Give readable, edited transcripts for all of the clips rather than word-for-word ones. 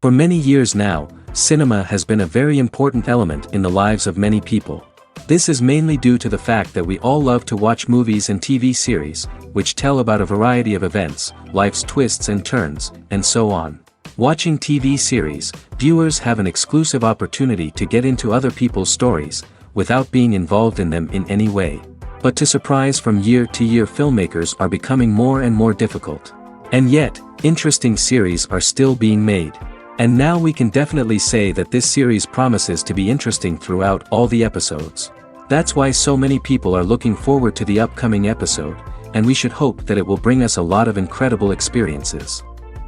For many years now, cinema has been a very important element in the lives of many people. This is mainly due to the fact that we all love to watch movies and TV series, which tell about a variety of events, life's twists and turns, and so on. Watching TV series, viewers have an exclusive opportunity to get into other people's stories, without being involved in them in any way. But to surprise from year to year, filmmakers are becoming more and more difficult. And yet, interesting series are still being made. And now we can definitely say that this series promises to be interesting throughout all the episodes. That's why so many people are looking forward to the upcoming episode, and we should hope that it will bring us a lot of incredible experiences.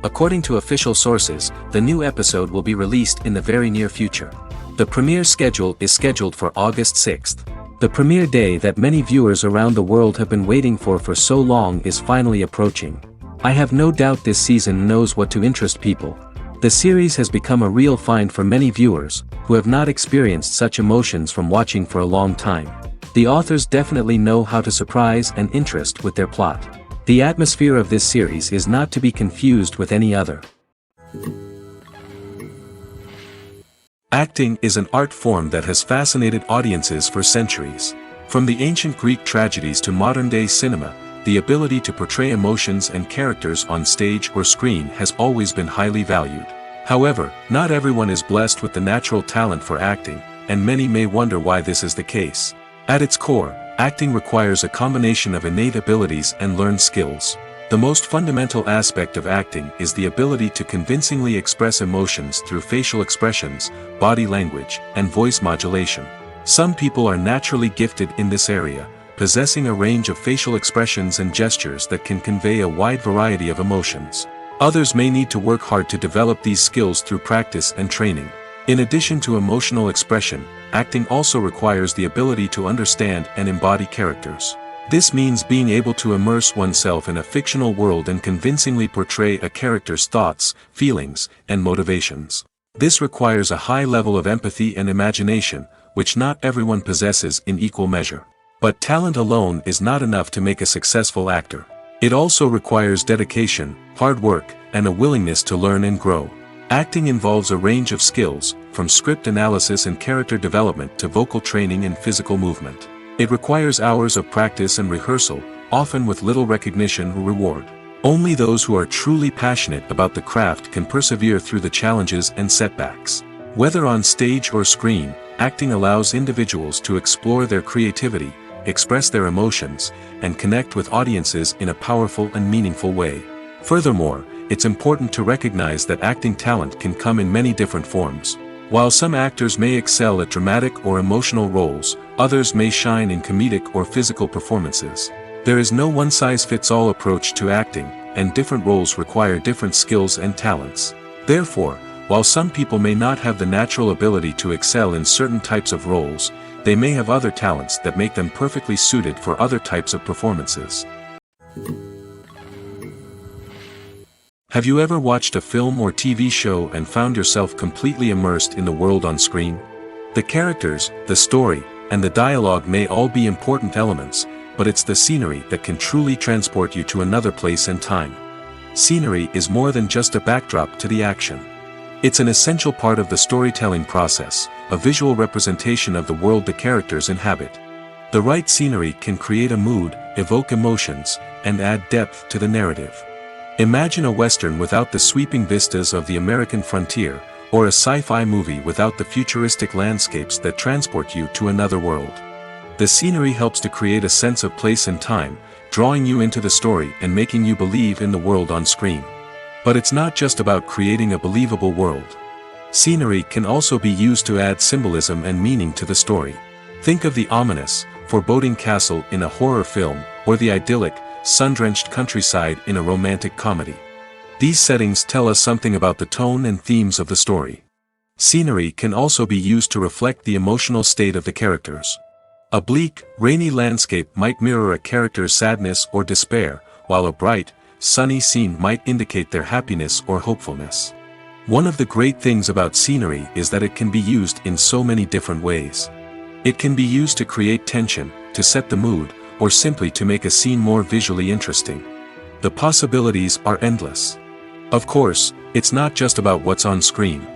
According to official sources, the new episode will be released in the very near future. The premiere schedule is scheduled for August 6th. The premiere day that many viewers around the world have been waiting for so long is finally approaching. I have no doubt this season knows what to interest people. The series has become a real find for many viewers, who have not experienced such emotions from watching for a long time. The authors definitely know how to surprise and interest with their plot. The atmosphere of this series is not to be confused with any other. Acting is an art form that has fascinated audiences for centuries. From the ancient Greek tragedies to modern-day cinema, the ability to portray emotions and characters on stage or screen has always been highly valued. However, not everyone is blessed with the natural talent for acting, and many may wonder why this is the case. At its core, acting requires a combination of innate abilities and learned skills. The most fundamental aspect of acting is the ability to convincingly express emotions through facial expressions, body language, and voice modulation. Some people are naturally gifted in this area, possessing a range of facial expressions and gestures that can convey a wide variety of emotions. Others may need to work hard to develop these skills through practice and training. In addition to emotional expression, acting also requires the ability to understand and embody characters. This means being able to immerse oneself in a fictional world and convincingly portray a character's thoughts, feelings, and motivations. This requires a high level of empathy and imagination, which not everyone possesses in equal measure. But talent alone is not enough to make a successful actor. It also requires dedication, hard work, and a willingness to learn and grow. Acting involves a range of skills, from script analysis and character development to vocal training and physical movement. It requires hours of practice and rehearsal, often with little recognition or reward. Only those who are truly passionate about the craft can persevere through the challenges and setbacks. Whether on stage or screen, acting allows individuals to explore their creativity, express their emotions, and connect with audiences in a powerful and meaningful way. Furthermore, it's important to recognize that acting talent can come in many different forms. While some actors may excel at dramatic or emotional roles, others may shine in comedic or physical performances. There is no one-size-fits-all approach to acting, and different roles require different skills and talents. Therefore, while some people may not have the natural ability to excel in certain types of roles, they may have other talents that make them perfectly suited for other types of performances. Have you ever watched a film or TV show and found yourself completely immersed in the world on screen? The characters, the story, and the dialogue may all be important elements, but it's the scenery that can truly transport you to another place and time. Scenery is more than just a backdrop to the action. It's an essential part of the storytelling process, a visual representation of the world the characters inhabit. The right scenery can create a mood, evoke emotions, and add depth to the narrative. Imagine a Western without the sweeping vistas of the American frontier, or a sci-fi movie without the futuristic landscapes that transport you to another world. The scenery helps to create a sense of place and time, drawing you into the story and making you believe in the world on screen. But it's not just about creating a believable world. Scenery can also be used to add symbolism and meaning to the story. Think of the ominous, foreboding castle in a horror film, or the idyllic, sun-drenched countryside in a romantic comedy. These settings tell us something about the tone and themes of the story. Scenery can also be used to reflect the emotional state of the characters. A bleak, rainy landscape might mirror a character's sadness or despair, while a bright, sunny scene might indicate their happiness or hopefulness. One of the great things about scenery is that it can be used in so many different ways. It can be used to create tension, to set the mood, or simply to make a scene more visually interesting. The possibilities are endless. Of course, It's not just about what's on screen.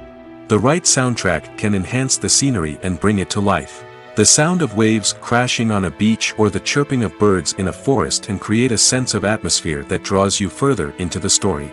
The right soundtrack can enhance the scenery and bring it to life. The sound of waves crashing on a beach or the chirping of birds in a forest can create a sense of atmosphere that draws you further into the story.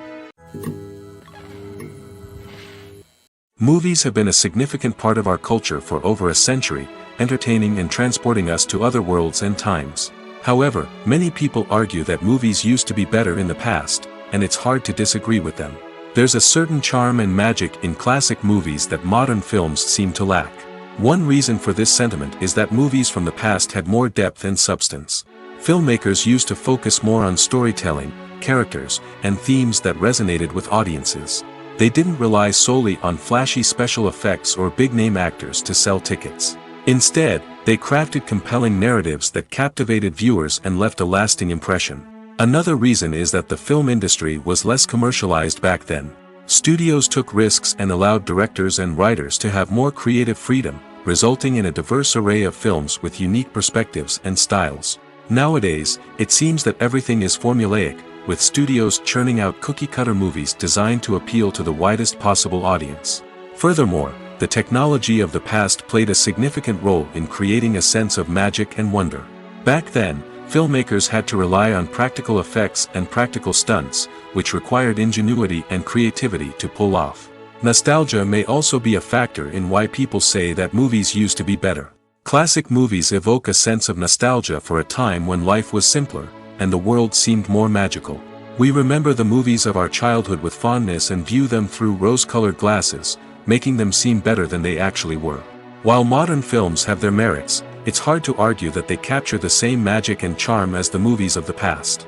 Movies have been a significant part of our culture for over a century, entertaining and transporting us to other worlds and times. However, many people argue that movies used to be better in the past, and it's hard to disagree with them. There's a certain charm and magic in classic movies that modern films seem to lack. One reason for this sentiment is that movies from the past had more depth and substance. Filmmakers used to focus more on storytelling, characters, and themes that resonated with audiences. They didn't rely solely on flashy special effects or big-name actors to sell tickets. Instead, they crafted compelling narratives that captivated viewers and left a lasting impression. Another reason is that the film industry was less commercialized back then. Studios took risks and allowed directors and writers to have more creative freedom, resulting in a diverse array of films with unique perspectives and styles. Nowadays, it seems that everything is formulaic, with studios churning out cookie-cutter movies designed to appeal to the widest possible audience. Furthermore, the technology of the past played a significant role in creating a sense of magic and wonder. Back then, filmmakers had to rely on practical effects and practical stunts, which required ingenuity and creativity to pull off. Nostalgia may also be a factor in why people say that movies used to be better. Classic movies evoke a sense of nostalgia for a time when life was simpler, and the world seemed more magical. We remember the movies of our childhood with fondness and view them through rose-colored glasses, making them seem better than they actually were. While modern films have their merits, it's hard to argue that they capture the same magic and charm as the movies of the past.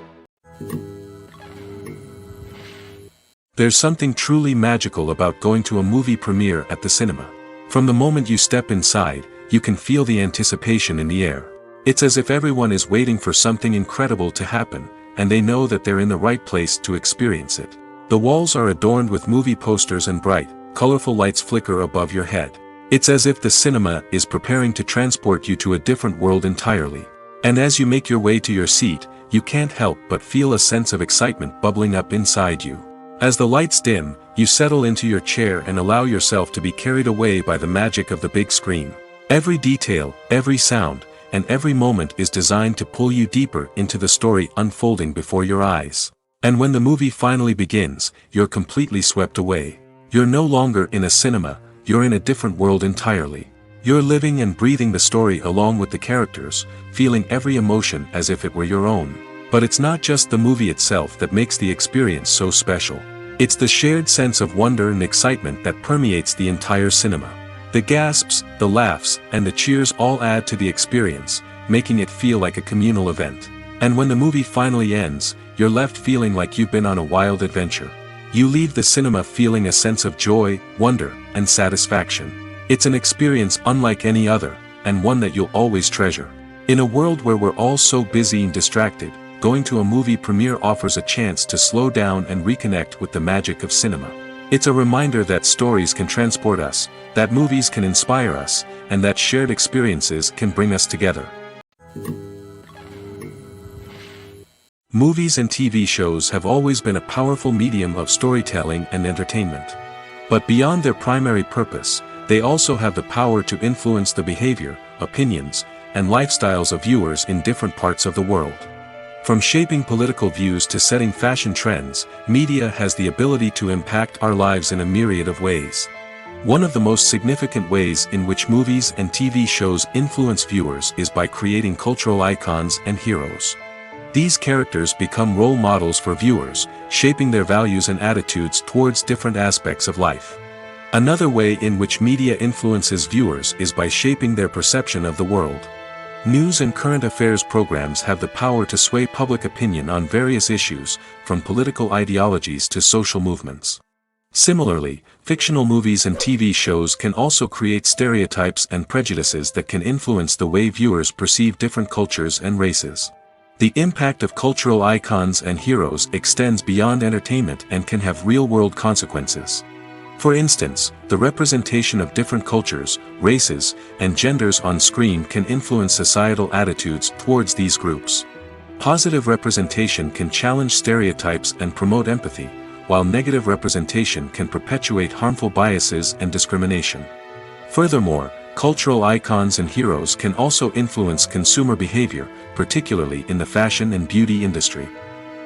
There's something truly magical about going to a movie premiere at the cinema. From the moment you step inside, you can feel the anticipation in the air. It's as if everyone is waiting for something incredible to happen, and they know that they're in the right place to experience it. The walls are adorned with movie posters and bright, colorful lights flicker above your head. It's as if the cinema is preparing to transport you to a different world entirely. And as you make your way to your seat, you can't help but feel a sense of excitement bubbling up inside you. As the lights dim, you settle into your chair and allow yourself to be carried away by the magic of the big screen. Every detail, every sound, and every moment is designed to pull you deeper into the story unfolding before your eyes. And when the movie finally begins, you're completely swept away. You're no longer in a cinema, you're in a different world entirely. You're living and breathing the story along with the characters, feeling every emotion as if it were your own. But it's not just the movie itself that makes the experience so special. It's the shared sense of wonder and excitement that permeates the entire cinema. The gasps, the laughs, and the cheers all add to the experience, making it feel like a communal event. And when the movie finally ends, you're left feeling like you've been on a wild adventure. You leave the cinema feeling a sense of joy, wonder, and satisfaction. It's an experience unlike any other, and one that you'll always treasure. In a world where we're all so busy and distracted, going to a movie premiere offers a chance to slow down and reconnect with the magic of cinema. It's a reminder that stories can transport us, that movies can inspire us, and that shared experiences can bring us together. Movies and TV shows have always been a powerful medium of storytelling and entertainment. But beyond their primary purpose, they also have the power to influence the behavior, opinions, and lifestyles of viewers in different parts of the world. From shaping political views to setting fashion trends, media has the ability to impact our lives in a myriad of ways. One of the most significant ways in which movies and TV shows influence viewers is by creating cultural icons and heroes. These characters become role models for viewers, shaping their values and attitudes towards different aspects of life. Another way in which media influences viewers is by shaping their perception of the world. News and current affairs programs have the power to sway public opinion on various issues, from political ideologies to social movements. Similarly, fictional movies and TV shows can also create stereotypes and prejudices that can influence the way viewers perceive different cultures and races. The impact of cultural icons and heroes extends beyond entertainment and can have real-world consequences. For instance, the representation of different cultures, races, and genders on screen can influence societal attitudes towards these groups. Positive representation can challenge stereotypes and promote empathy, while negative representation can perpetuate harmful biases and discrimination. Furthermore, cultural icons and heroes can also influence consumer behavior, particularly in the fashion and beauty industry.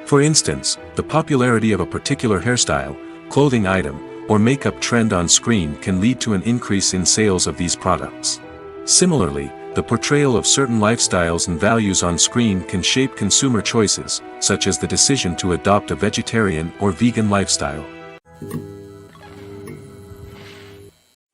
For instance, the popularity of a particular hairstyle, clothing item, or makeup trend on screen can lead to an increase in sales of these products. Similarly, the portrayal of certain lifestyles and values on screen can shape consumer choices, such as the decision to adopt a vegetarian or vegan lifestyle.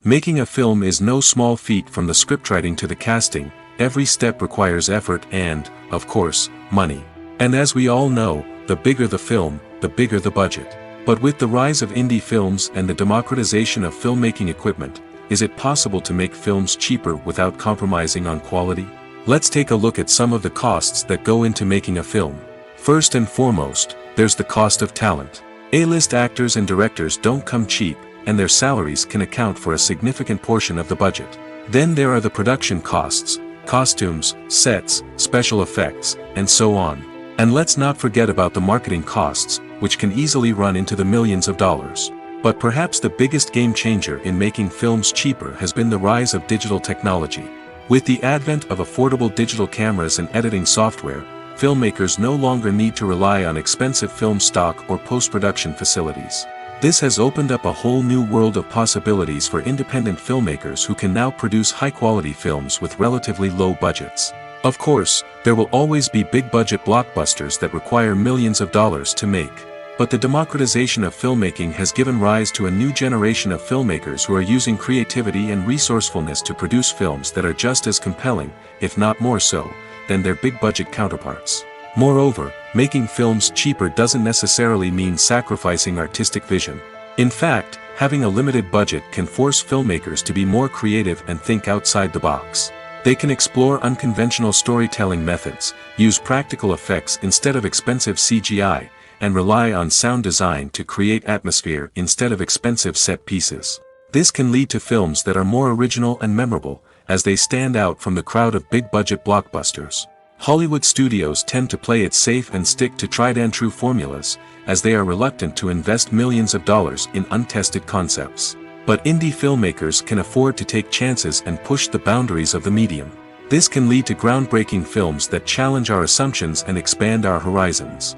Making a film is no small feat. From the scriptwriting to the casting, every step requires effort and, of course, money. And as we all know, the bigger the film, the bigger the budget. But with the rise of indie films and the democratization of filmmaking equipment, is it possible to make films cheaper without compromising on quality? Let's take a look at some of the costs that go into making a film. First and foremost, there's the cost of talent. A-list actors and directors don't come cheap, and their salaries can account for a significant portion of the budget. Then there are the production costs, costumes, sets, special effects, and so on. And let's not forget about the marketing costs, which can easily run into the millions of dollars. But perhaps the biggest game changer in making films cheaper has been the rise of digital technology. With the advent of affordable digital cameras and editing software, filmmakers no longer need to rely on expensive film stock or post-production facilities. This has opened up a whole new world of possibilities for independent filmmakers who can now produce high-quality films with relatively low budgets. Of course, there will always be big-budget blockbusters that require millions of dollars to make. But the democratization of filmmaking has given rise to a new generation of filmmakers who are using creativity and resourcefulness to produce films that are just as compelling, if not more so, than their big-budget counterparts. Moreover, making films cheaper doesn't necessarily mean sacrificing artistic vision. In fact, having a limited budget can force filmmakers to be more creative and think outside the box. They can explore unconventional storytelling methods, use practical effects instead of expensive CGI, and rely on sound design to create atmosphere instead of expensive set pieces. This can lead to films that are more original and memorable, as they stand out from the crowd of big-budget blockbusters. Hollywood studios tend to play it safe and stick to tried-and-true formulas, as they are reluctant to invest millions of dollars in untested concepts. But indie filmmakers can afford to take chances and push the boundaries of the medium. This can lead to groundbreaking films that challenge our assumptions and expand our horizons.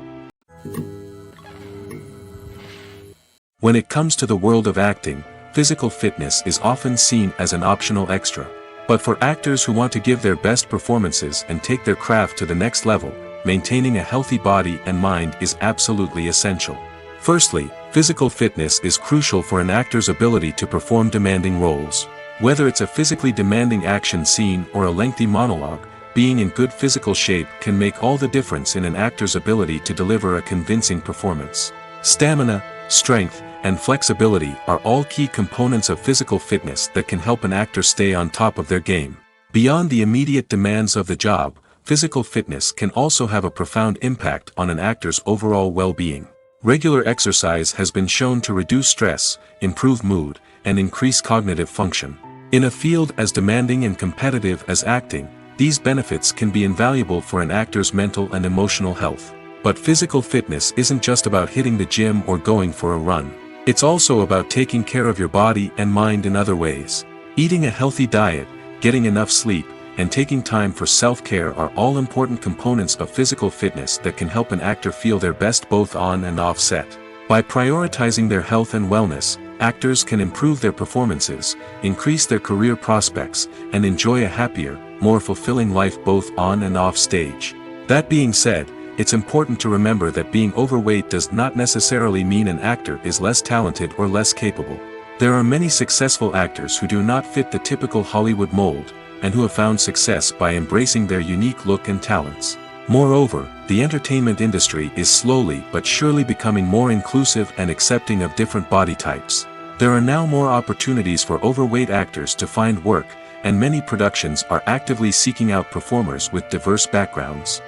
When it comes to the world of acting, physical fitness is often seen as an optional extra. But for actors who want to give their best performances and take their craft to the next level, maintaining a healthy body and mind is absolutely essential. Firstly, physical fitness is crucial for an actor's ability to perform demanding roles. Whether it's a physically demanding action scene or a lengthy monologue, being in good physical shape can make all the difference in an actor's ability to deliver a convincing performance. Stamina, strength, and flexibility are all key components of physical fitness that can help an actor stay on top of their game. Beyond the immediate demands of the job, physical fitness can also have a profound impact on an actor's overall well-being. Regular exercise has been shown to reduce stress, improve mood, and increase cognitive function. In a field as demanding and competitive as acting, these benefits can be invaluable for an actor's mental and emotional health. But physical fitness isn't just about hitting the gym or going for a run. It's also about taking care of your body and mind in other ways. Eating a healthy diet, getting enough sleep, and taking time for self-care are all important components of physical fitness that can help an actor feel their best both on and off set. By prioritizing their health and wellness, actors can improve their performances, increase their career prospects, and enjoy a happier, more fulfilling life both on and off stage. That being said, it's important to remember that being overweight does not necessarily mean an actor is less talented or less capable. There are many successful actors who do not fit the typical Hollywood mold, and who have found success by embracing their unique look and talents. Moreover, the entertainment industry is slowly but surely becoming more inclusive and accepting of different body types. There are now more opportunities for overweight actors to find work, and many productions are actively seeking out performers with diverse backgrounds.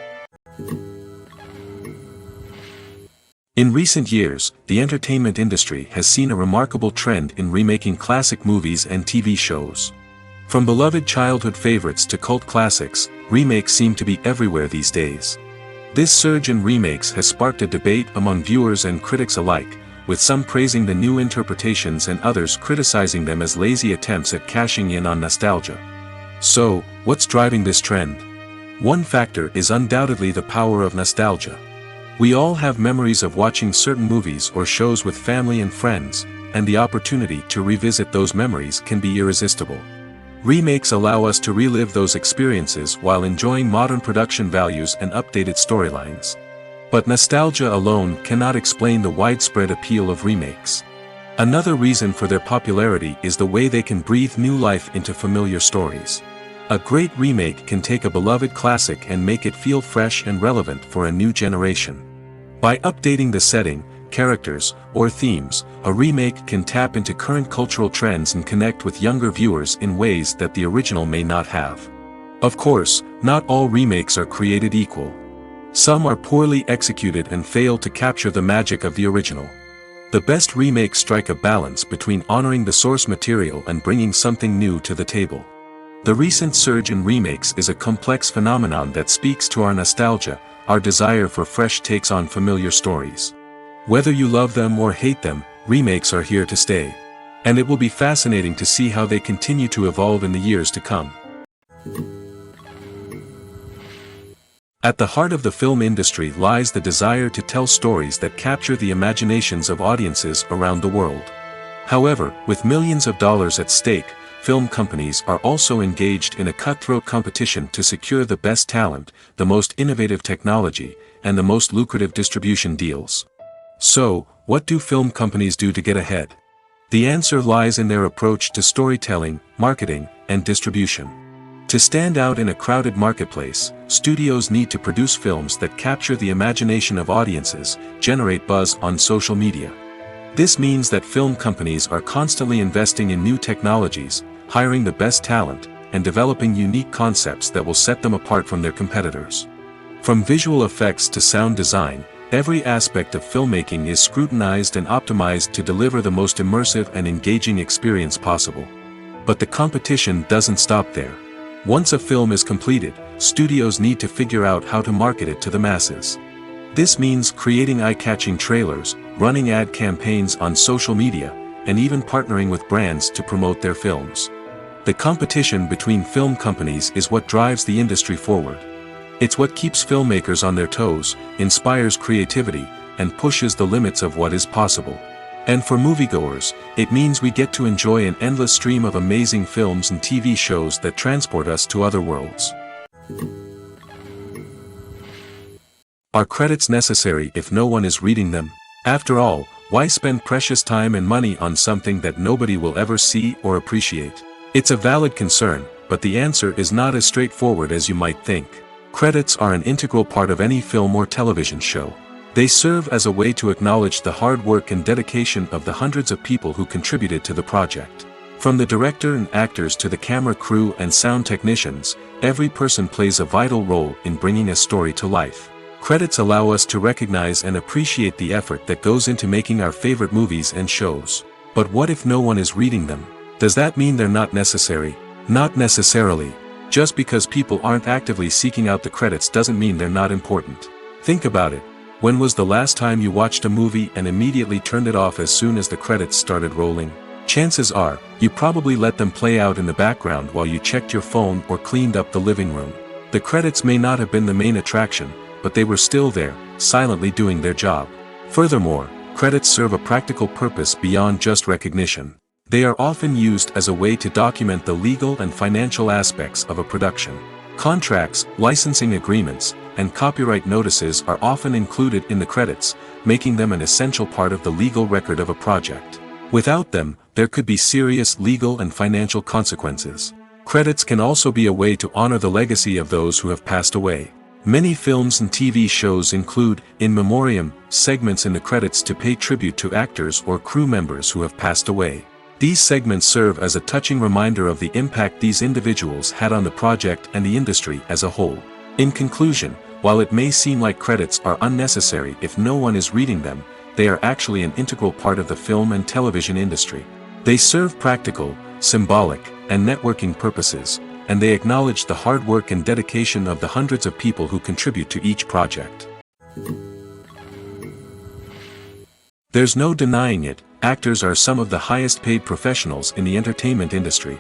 In recent years, the entertainment industry has seen a remarkable trend in remaking classic movies and TV shows. From beloved childhood favorites to cult classics, remakes seem to be everywhere these days. This surge in remakes has sparked a debate among viewers and critics alike, with some praising the new interpretations and others criticizing them as lazy attempts at cashing in on nostalgia. So, what's driving this trend? One factor is undoubtedly the power of nostalgia. We all have memories of watching certain movies or shows with family and friends, and the opportunity to revisit those memories can be irresistible. Remakes allow us to relive those experiences while enjoying modern production values and updated storylines. But nostalgia alone cannot explain the widespread appeal of remakes. Another reason for their popularity is the way they can breathe new life into familiar stories. A great remake can take a beloved classic and make it feel fresh and relevant for a new generation. By updating the setting, characters, or themes, a remake can tap into current cultural trends and connect with younger viewers in ways that the original may not have. Of course, not all remakes are created equal. Some are poorly executed and fail to capture the magic of the original. The best remakes strike a balance between honoring the source material and bringing something new to the table. The recent surge in remakes is a complex phenomenon that speaks to our nostalgia, our desire for fresh takes on familiar stories. Whether you love them or hate them, remakes are here to stay. And it will be fascinating to see how they continue to evolve in the years to come. At the heart of the film industry lies the desire to tell stories that capture the imaginations of audiences around the world. However, with millions of dollars at stake, film companies are also engaged in a cutthroat competition to secure the best talent, the most innovative technology, and the most lucrative distribution deals. So, what do film companies do to get ahead? The answer lies in their approach to storytelling, marketing, and distribution. To stand out in a crowded marketplace, studios need to produce films that capture the imagination of audiences, generate buzz on social media. This means that film companies are constantly investing in new technologies, hiring the best talent, and developing unique concepts that will set them apart from their competitors. From visual effects to sound design, every aspect of filmmaking is scrutinized and optimized to deliver the most immersive and engaging experience possible. But the competition doesn't stop there. Once a film is completed, studios need to figure out how to market it to the masses. This means creating eye-catching trailers, running ad campaigns on social media, and even partnering with brands to promote their films. The competition between film companies is what drives the industry forward. It's what keeps filmmakers on their toes, inspires creativity, and pushes the limits of what is possible. And for moviegoers, it means we get to enjoy an endless stream of amazing films and TV shows that transport us to other worlds. Are credits necessary if no one is reading them? After all, why spend precious time and money on something that nobody will ever see or appreciate? It's a valid concern, but the answer is not as straightforward as you might think. Credits are an integral part of any film or television show. They serve as a way to acknowledge the hard work and dedication of the hundreds of people who contributed to the project. From the director and actors to the camera crew and sound technicians, every person plays a vital role in bringing a story to life. Credits allow us to recognize and appreciate the effort that goes into making our favorite movies and shows. But what if no one is reading them? Does that mean they're not necessary? Not necessarily. Just because people aren't actively seeking out the credits doesn't mean they're not important. Think about it. When was the last time you watched a movie and immediately turned it off as soon as the credits started rolling? Chances are, you probably let them play out in the background while you checked your phone or cleaned up the living room. The credits may not have been the main attraction, but they were still there, silently doing their job. Furthermore, credits serve a practical purpose beyond just recognition. They are often used as a way to document the legal and financial aspects of a production. Contracts, licensing agreements, and copyright notices are often included in the credits, making them an essential part of the legal record of a project. Without them, there could be serious legal and financial consequences. Credits can also be a way to honor the legacy of those who have passed away. Many films and TV shows include, in memoriam, segments in the credits to pay tribute to actors or crew members who have passed away. These segments serve as a touching reminder of the impact these individuals had on the project and the industry as a whole. In conclusion, while it may seem like credits are unnecessary if no one is reading them, they are actually an integral part of the film and television industry. They serve practical, symbolic, and networking purposes, and they acknowledge the hard work and dedication of the hundreds of people who contribute to each project. There's no denying it, actors are some of the highest paid professionals in the entertainment industry.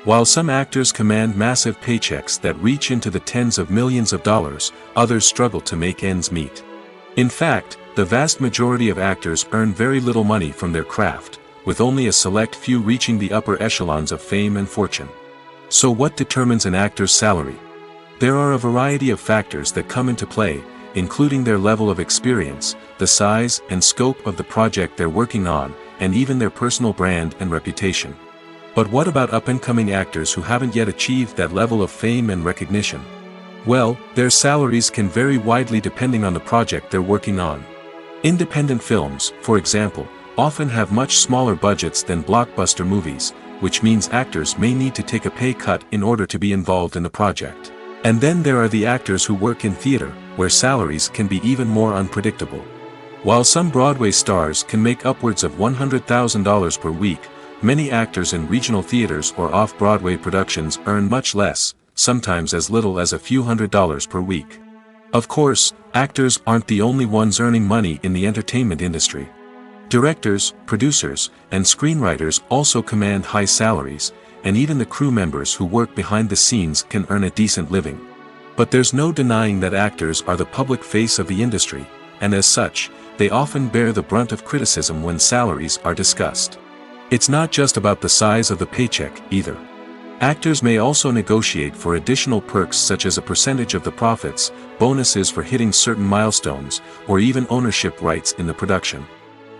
While some actors command massive paychecks that reach into the tens of millions of dollars, others struggle to make ends meet. In fact, the vast majority of actors earn very little money from their craft, with only a select few reaching the upper echelons of fame and fortune. So what determines an actor's salary? There are a variety of factors that come into play, including their level of experience, the size and scope of the project they're working on, and even their personal brand and reputation. But what about up-and-coming actors who haven't yet achieved that level of fame and recognition? Well, their salaries can vary widely depending on the project they're working on. Independent films, for example, often have much smaller budgets than blockbuster movies, which means actors may need to take a pay cut in order to be involved in the project. And then there are the actors who work in theater, where salaries can be even more unpredictable. While some Broadway stars can make upwards of $100,000 per week, many actors in regional theaters or off-Broadway productions earn much less, sometimes as little as a few $100s per week. Of course, actors aren't the only ones earning money in the entertainment industry. Directors, producers, and screenwriters also command high salaries, and even the crew members who work behind the scenes can earn a decent living. But there's no denying that actors are the public face of the industry, and as such, they often bear the brunt of criticism when salaries are discussed. It's not just about the size of the paycheck, either. Actors may also negotiate for additional perks such as a percentage of the profits, bonuses for hitting certain milestones, or even ownership rights in the production.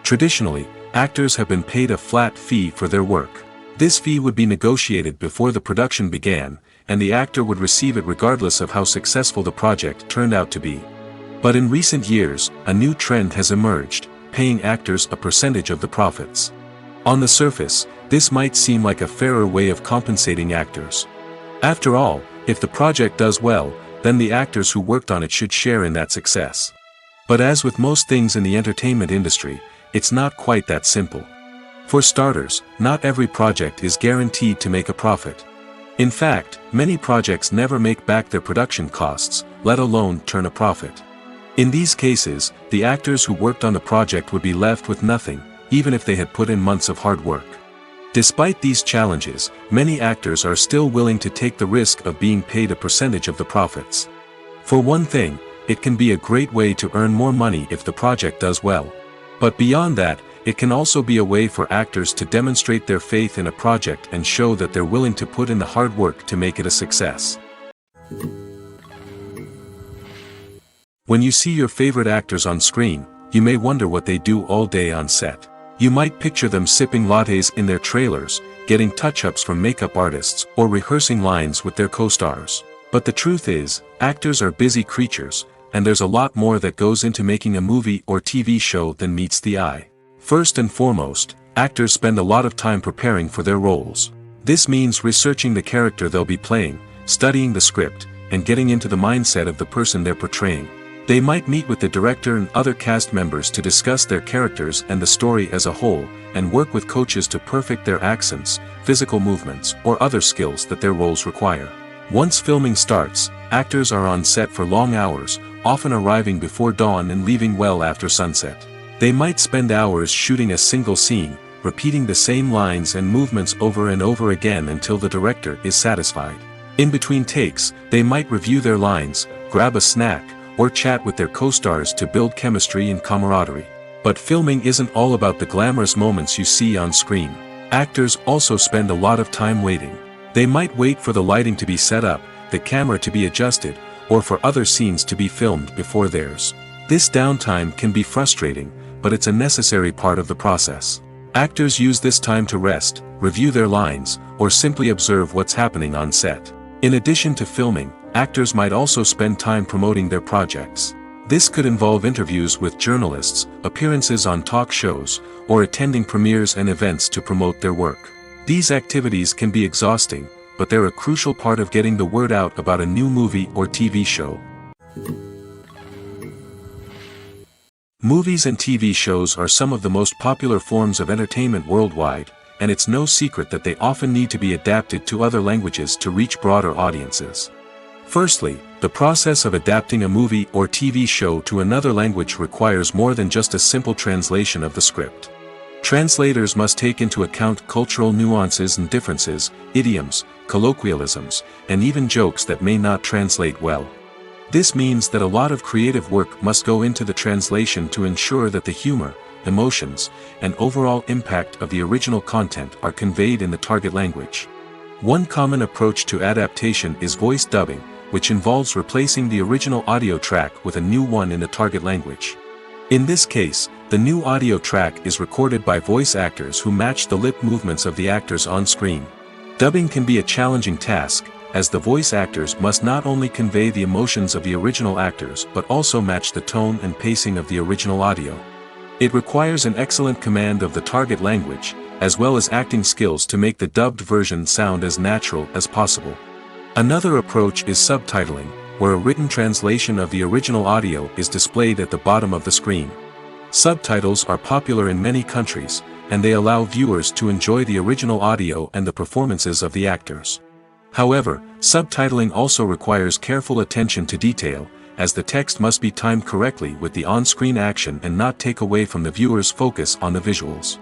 Traditionally, actors have been paid a flat fee for their work. This fee would be negotiated before the production began, and the actor would receive it regardless of how successful the project turned out to be. But in recent years, a new trend has emerged, paying actors a percentage of the profits. On the surface, this might seem like a fairer way of compensating actors. After all, if the project does well, then the actors who worked on it should share in that success. But as with most things in the entertainment industry, it's not quite that simple. For starters, not every project is guaranteed to make a profit. In fact, many projects never make back their production costs, let alone turn a profit. In these cases, the actors who worked on the project would be left with nothing, even if they had put in months of hard work. Despite these challenges, many actors are still willing to take the risk of being paid a percentage of the profits. For one thing, it can be a great way to earn more money if the project does well. But beyond that, it can also be a way for actors to demonstrate their faith in a project and show that they're willing to put in the hard work to make it a success. When you see your favorite actors on screen, you may wonder what they do all day on set. You might picture them sipping lattes in their trailers, getting touch-ups from makeup artists, or rehearsing lines with their co-stars. But the truth is, actors are busy creatures, and there's a lot more that goes into making a movie or TV show than meets the eye. First and foremost, actors spend a lot of time preparing for their roles. This means researching the character they'll be playing, studying the script, and getting into the mindset of the person they're portraying. They might meet with the director and other cast members to discuss their characters and the story as a whole, and work with coaches to perfect their accents, physical movements, or other skills that their roles require. Once filming starts, actors are on set for long hours, often arriving before dawn and leaving well after sunset. They might spend hours shooting a single scene, repeating the same lines and movements over and over again until the director is satisfied. In between takes, they might review their lines, grab a snack, or chat with their co-stars to build chemistry and camaraderie. But filming isn't all about the glamorous moments you see on screen. Actors also spend a lot of time waiting. They might wait for the lighting to be set up, the camera to be adjusted, or for other scenes to be filmed before theirs. This downtime can be frustrating, but it's a necessary part of the process. Actors use this time to rest, review their lines, or simply observe what's happening on set. In addition to filming, actors might also spend time promoting their projects. This could involve interviews with journalists, appearances on talk shows, or attending premieres and events to promote their work. These activities can be exhausting, but they're a crucial part of getting the word out about a new movie or TV show. Movies and TV shows are some of the most popular forms of entertainment worldwide, and it's no secret that they often need to be adapted to other languages to reach broader audiences. Firstly, The process of adapting a movie or TV show to another language requires more than just a simple translation of the script. Translators must take into account cultural nuances and differences, idioms, colloquialisms, and even jokes that may not translate well. This means that a lot of creative work must go into the translation to ensure that the humor, emotions, and overall impact of the original content are conveyed in the target language. One common approach to adaptation is voice dubbing, which involves replacing the original audio track with a new one in the target language. In this case, the new audio track is recorded by voice actors who match the lip movements of the actors on screen. Dubbing can be a challenging task, as the voice actors must not only convey the emotions of the original actors but also match the tone and pacing of the original audio. It requires an excellent command of the target language, as well as acting skills to make the dubbed version sound as natural as possible. Another approach is subtitling, where a written translation of the original audio is displayed at the bottom of the screen. Subtitles are popular in many countries, and they allow viewers to enjoy the original audio and the performances of the actors. However, subtitling also requires careful attention to detail, as the text must be timed correctly with the on-screen action and not take away from the viewer's focus on the visuals.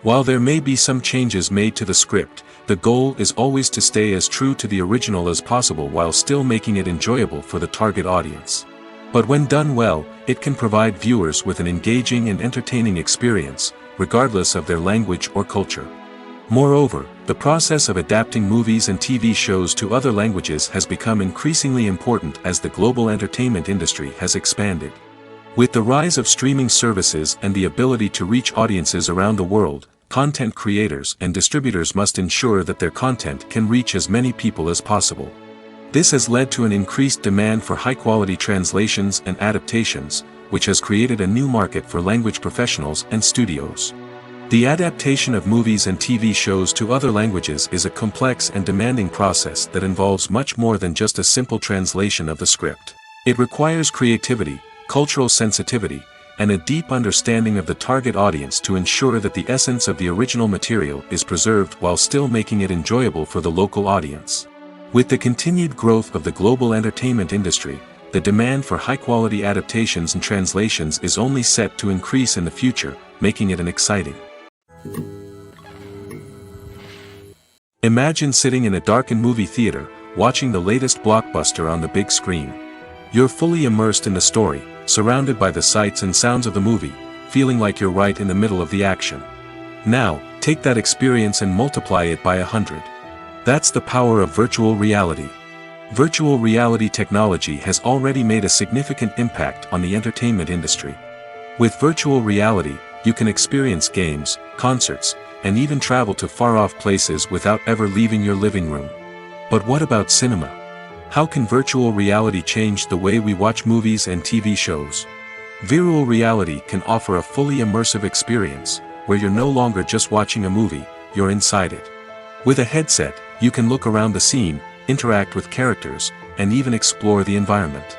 While there may be some changes made to the script, the goal is always to stay as true to the original as possible while still making it enjoyable for the target audience. But when done well, it can provide viewers with an engaging and entertaining experience, regardless of their language or culture. Moreover, the process of adapting movies and TV shows to other languages has become increasingly important as the global entertainment industry has expanded. With the rise of streaming services and the ability to reach audiences around the world, content creators and distributors must ensure that their content can reach as many people as possible. This has led to an increased demand for high-quality translations and adaptations, which has created a new market for language professionals and studios. The adaptation of movies and TV shows to other languages is a complex and demanding process that involves much more than just a simple translation of the script. It requires creativity, cultural sensitivity, and a deep understanding of the target audience to ensure that the essence of the original material is preserved while still making it enjoyable for the local audience. With the continued growth of the global entertainment industry, the demand for high-quality adaptations and translations is only set to increase in the future, making it an exciting. Imagine sitting in a darkened movie theater, watching the latest blockbuster on the big screen. You're fully immersed in the story, surrounded by the sights and sounds of the movie, feeling like you're right in the middle of the action. Now, take that experience and multiply it by 100. That's the power of virtual reality. Virtual reality technology has already made a significant impact on the entertainment industry. With virtual reality, you can experience games, concerts, and even travel to far-off places without ever leaving your living room. But what about cinema? How can virtual reality change the way we watch movies and TV shows? Virtual reality can offer a fully immersive experience, where you're no longer just watching a movie, you're inside it. With a headset, you can look around the scene, interact with characters, and even explore the environment.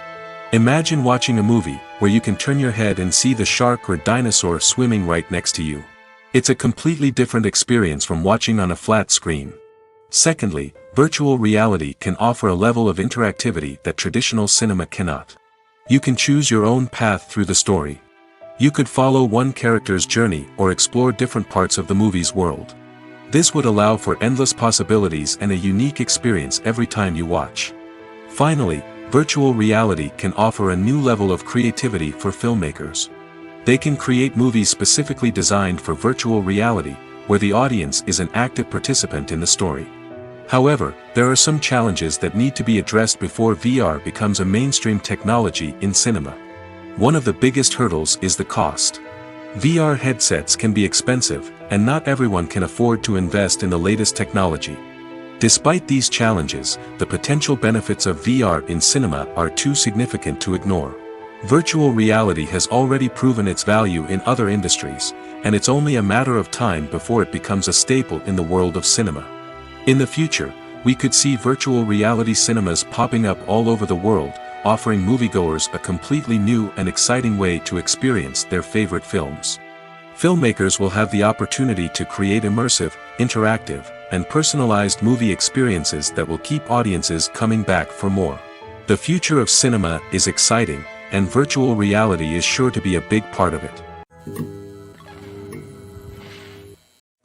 Imagine watching a movie, where you can turn your head and see the shark or dinosaur swimming right next to you. It's a completely different experience from watching on a flat screen. Secondly, virtual reality can offer a level of interactivity that traditional cinema cannot. You can choose your own path through the story. You could follow one character's journey or explore different parts of the movie's world. This would allow for endless possibilities and a unique experience every time you watch. Finally, virtual reality can offer a new level of creativity for filmmakers. They can create movies specifically designed for virtual reality, where the audience is an active participant in the story. However, there are some challenges that need to be addressed before VR becomes a mainstream technology in cinema. One of the biggest hurdles is the cost. VR headsets can be expensive, and not everyone can afford to invest in the latest technology. Despite these challenges, the potential benefits of VR in cinema are too significant to ignore. Virtual reality has already proven its value in other industries, and it's only a matter of time before it becomes a staple in the world of cinema. In the future, we could see virtual reality cinemas popping up all over the world, offering moviegoers a completely new and exciting way to experience their favorite films. Filmmakers will have the opportunity to create immersive, interactive, and personalized movie experiences that will keep audiences coming back for more. The future of cinema is exciting, and virtual reality is sure to be a big part of it.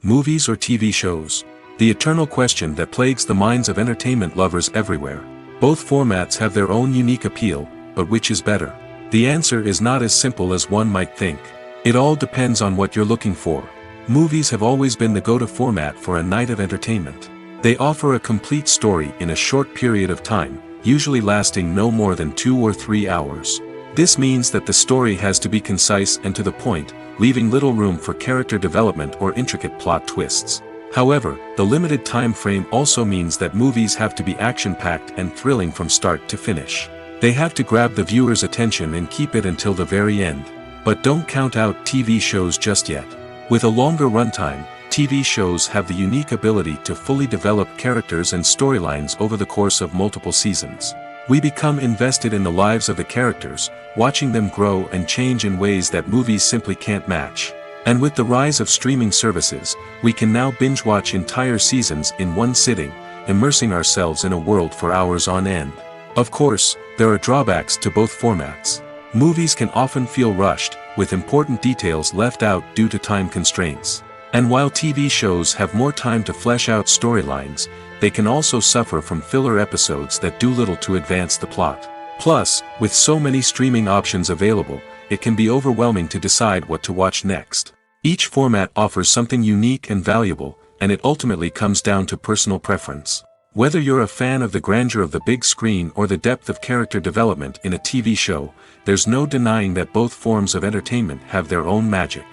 Movies or TV shows? The eternal question that plagues the minds of entertainment lovers everywhere. Both formats have their own unique appeal, but which is better? The answer is not as simple as one might think. It all depends on what you're looking for. Movies have always been the go-to format for a night of entertainment. They offer a complete story in a short period of time, usually lasting no more than 2 or 3 hours. This means that the story has to be concise and to the point, leaving little room for character development or intricate plot twists. However, the limited time frame also means that movies have to be action-packed and thrilling from start to finish. They have to grab the viewer's attention and keep it until the very end. But don't count out TV shows just yet. With a longer runtime, TV shows have the unique ability to fully develop characters and storylines over the course of multiple seasons. We become invested in the lives of the characters, watching them grow and change in ways that movies simply can't match. And with the rise of streaming services, we can now binge-watch entire seasons in one sitting, immersing ourselves in a world for hours on end. Of course, there are drawbacks to both formats. Movies can often feel rushed, with important details left out due to time constraints. And while TV shows have more time to flesh out storylines, they can also suffer from filler episodes that do little to advance the plot. Plus, with so many streaming options available, it can be overwhelming to decide what to watch next. Each format offers something unique and valuable, and it ultimately comes down to personal preference. Whether you're a fan of the grandeur of the big screen or the depth of character development in a TV show, there's no denying that both forms of entertainment have their own magic.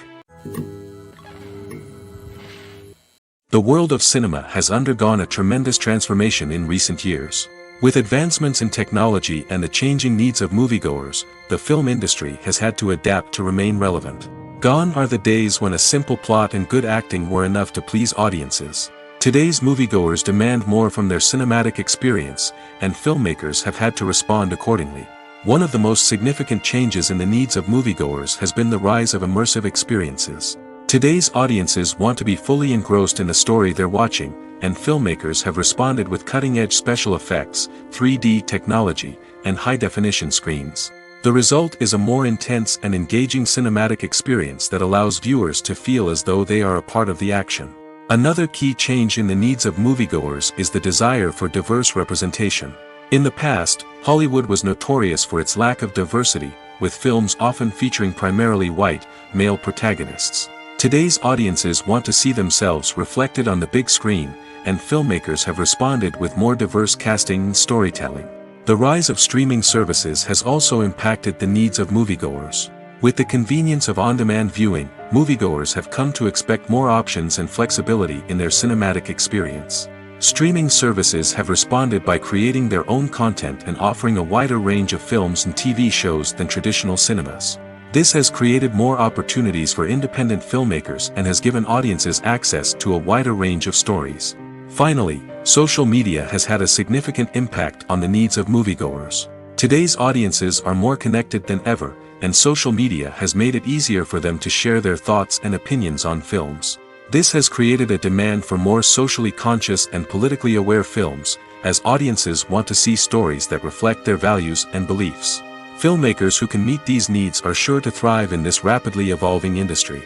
The world of cinema has undergone a tremendous transformation in recent years. With advancements in technology and the changing needs of moviegoers, the film industry has had to adapt to remain relevant. Gone are the days when a simple plot and good acting were enough to please audiences. Today's moviegoers demand more from their cinematic experience, and filmmakers have had to respond accordingly. One of the most significant changes in the needs of moviegoers has been the rise of immersive experiences. Today's audiences want to be fully engrossed in the story they're watching, and filmmakers have responded with cutting-edge special effects, 3D technology, and high-definition screens. The result is a more intense and engaging cinematic experience that allows viewers to feel as though they are a part of the action. Another key change in the needs of moviegoers is the desire for diverse representation. In the past, Hollywood was notorious for its lack of diversity, with films often featuring primarily white, male protagonists. Today's audiences want to see themselves reflected on the big screen, and filmmakers have responded with more diverse casting and storytelling. The rise of streaming services has also impacted the needs of moviegoers. With the convenience of on-demand viewing, moviegoers have come to expect more options and flexibility in their cinematic experience. Streaming services have responded by creating their own content and offering a wider range of films and TV shows than traditional cinemas. This has created more opportunities for independent filmmakers and has given audiences access to a wider range of stories. Finally, social media has had a significant impact on the needs of moviegoers. Today's audiences are more connected than ever, and social media has made it easier for them to share their thoughts and opinions on films. This has created a demand for more socially conscious and politically aware films, as audiences want to see stories that reflect their values and beliefs. Filmmakers who can meet these needs are sure to thrive in this rapidly evolving industry.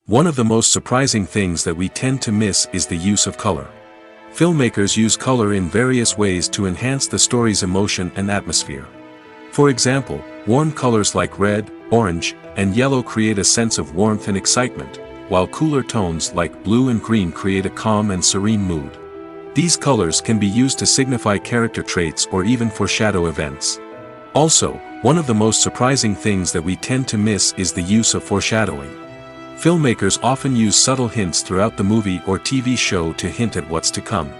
One of the most surprising things that we tend to miss is the use of color. Filmmakers use color in various ways to enhance the story's emotion and atmosphere. For example, warm colors like red, orange, and yellow create a sense of warmth and excitement, while cooler tones like blue and green create a calm and serene mood. These colors can be used to signify character traits or even foreshadow events. Also, one of the most surprising things that we tend to miss is the use of foreshadowing. Filmmakers often use subtle hints throughout the movie or TV show to hint at what's to come.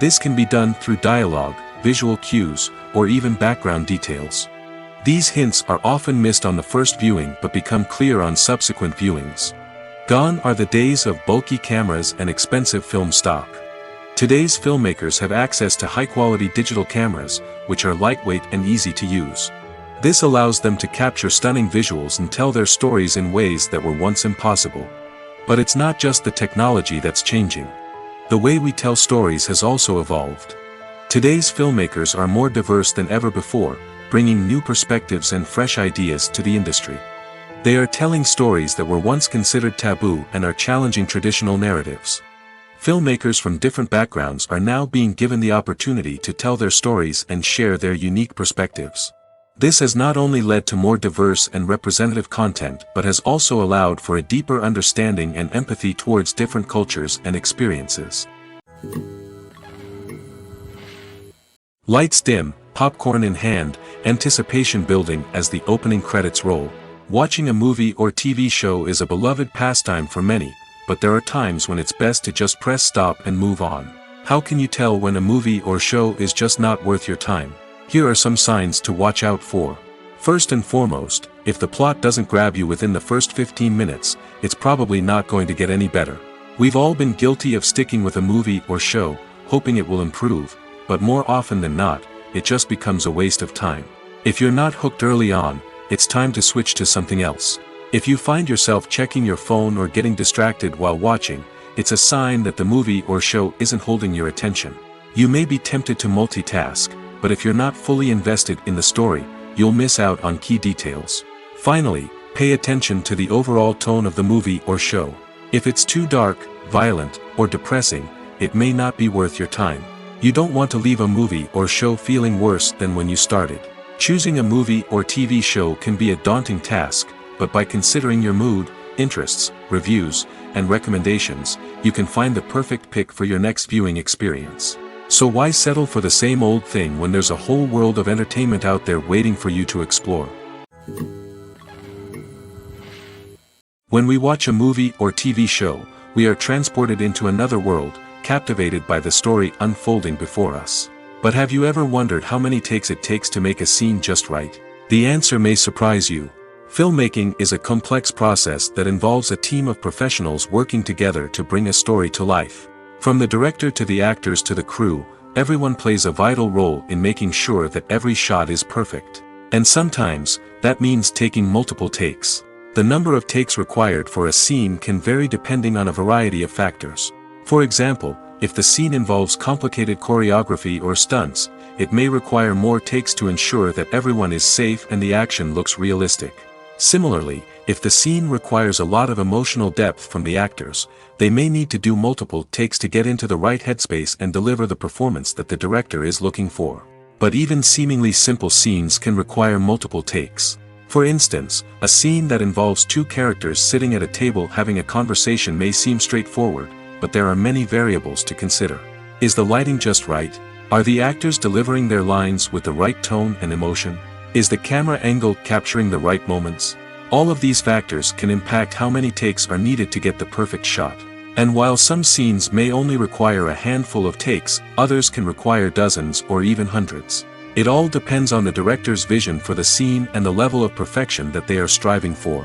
This can be done through dialogue, visual cues, or even background details. These hints are often missed on the first viewing but become clear on subsequent viewings. Gone are the days of bulky cameras and expensive film stock. Today's filmmakers have access to high-quality digital cameras, which are lightweight and easy to use. This allows them to capture stunning visuals and tell their stories in ways that were once impossible. But it's not just the technology that's changing. The way we tell stories has also evolved. Today's filmmakers are more diverse than ever before, bringing new perspectives and fresh ideas to the industry. They are telling stories that were once considered taboo and are challenging traditional narratives. Filmmakers from different backgrounds are now being given the opportunity to tell their stories and share their unique perspectives. This has not only led to more diverse and representative content but has also allowed for a deeper understanding and empathy towards different cultures and experiences. Lights dim, popcorn in hand, anticipation building as the opening credits roll. Watching a movie or TV show is a beloved pastime for many, but there are times when it's best to just press stop and move on. How can you tell when a movie or show is just not worth your time? Here are some signs to watch out for. First and foremost, if the plot doesn't grab you within the first 15 minutes, it's probably not going to get any better. We've all been guilty of sticking with a movie or show, hoping it will improve, but more often than not, it just becomes a waste of time. If you're not hooked early on, it's time to switch to something else. If you find yourself checking your phone or getting distracted while watching, it's a sign that the movie or show isn't holding your attention. You may be tempted to multitask, but if you're not fully invested in the story, you'll miss out on key details. Finally, pay attention to the overall tone of the movie or show. If it's too dark, violent, or depressing, it may not be worth your time. You don't want to leave a movie or show feeling worse than when you started. Choosing a movie or TV show can be a daunting task, but by considering your mood, interests, reviews, and recommendations, you can find the perfect pick for your next viewing experience. So why settle for the same old thing when there's a whole world of entertainment out there waiting for you to explore? When we watch a movie or TV show, we are transported into another world, captivated by the story unfolding before us. But have you ever wondered how many takes it takes to make a scene just right? The answer may surprise you. Filmmaking is a complex process that involves a team of professionals working together to bring a story to life. From the director to the actors to the crew, everyone plays a vital role in making sure that every shot is perfect. And sometimes, that means taking multiple takes. The number of takes required for a scene can vary depending on a variety of factors. For example, if the scene involves complicated choreography or stunts, it may require more takes to ensure that everyone is safe and the action looks realistic. Similarly, if the scene requires a lot of emotional depth from the actors, they may need to do multiple takes to get into the right headspace and deliver the performance that the director is looking for. But even seemingly simple scenes can require multiple takes. For instance, a scene that involves two characters sitting at a table having a conversation may seem straightforward, but there are many variables to consider. Is the lighting just right? Are the actors delivering their lines with the right tone and emotion? Is the camera angle capturing the right moments? All of these factors can impact how many takes are needed to get the perfect shot. And while some scenes may only require a handful of takes, others can require dozens or even hundreds. It all depends on the director's vision for the scene and the level of perfection that they are striving for.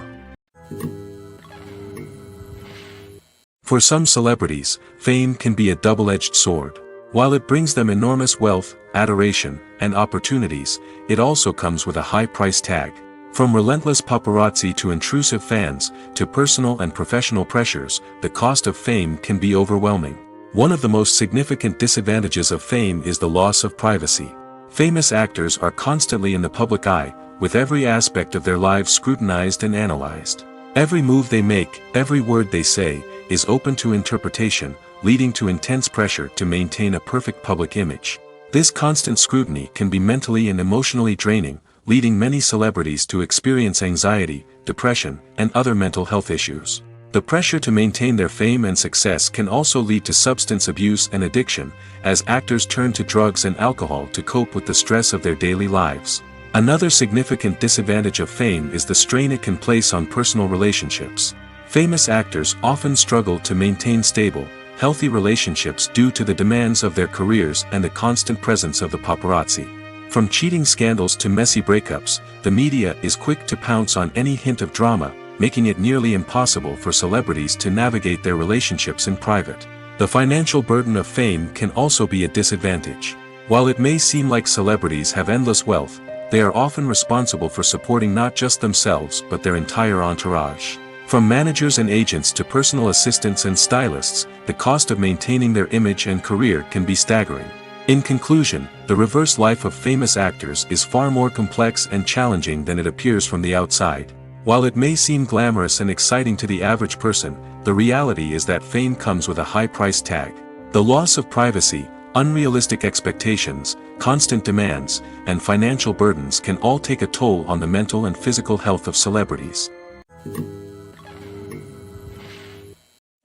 For some celebrities, fame can be a double-edged sword. While it brings them enormous wealth, adoration, and opportunities, it also comes with a high price tag. From relentless paparazzi to intrusive fans, to personal and professional pressures, the cost of fame can be overwhelming. One of the most significant disadvantages of fame is the loss of privacy. Famous actors are constantly in the public eye, with every aspect of their lives scrutinized and analyzed. Every move they make, every word they say, is open to interpretation, leading to intense pressure to maintain a perfect public image. This constant scrutiny can be mentally and emotionally draining, leading many celebrities to experience anxiety, depression, and other mental health issues. The pressure to maintain their fame and success can also lead to substance abuse and addiction, as actors turn to drugs and alcohol to cope with the stress of their daily lives. Another significant disadvantage of fame is the strain it can place on personal relationships. Famous actors often struggle to maintain stable, healthy relationships due to the demands of their careers and the constant presence of the paparazzi. From cheating scandals to messy breakups, the media is quick to pounce on any hint of drama, making it nearly impossible for celebrities to navigate their relationships in private. The financial burden of fame can also be a disadvantage. While it may seem like celebrities have endless wealth, they are often responsible for supporting not just themselves but their entire entourage. From managers and agents to personal assistants and stylists, the cost of maintaining their image and career can be staggering. In conclusion, the reverse life of famous actors is far more complex and challenging than it appears from the outside. While it may seem glamorous and exciting to the average person, the reality is that fame comes with a high price tag. The loss of privacy, unrealistic expectations, constant demands, and financial burdens can all take a toll on the mental and physical health of celebrities.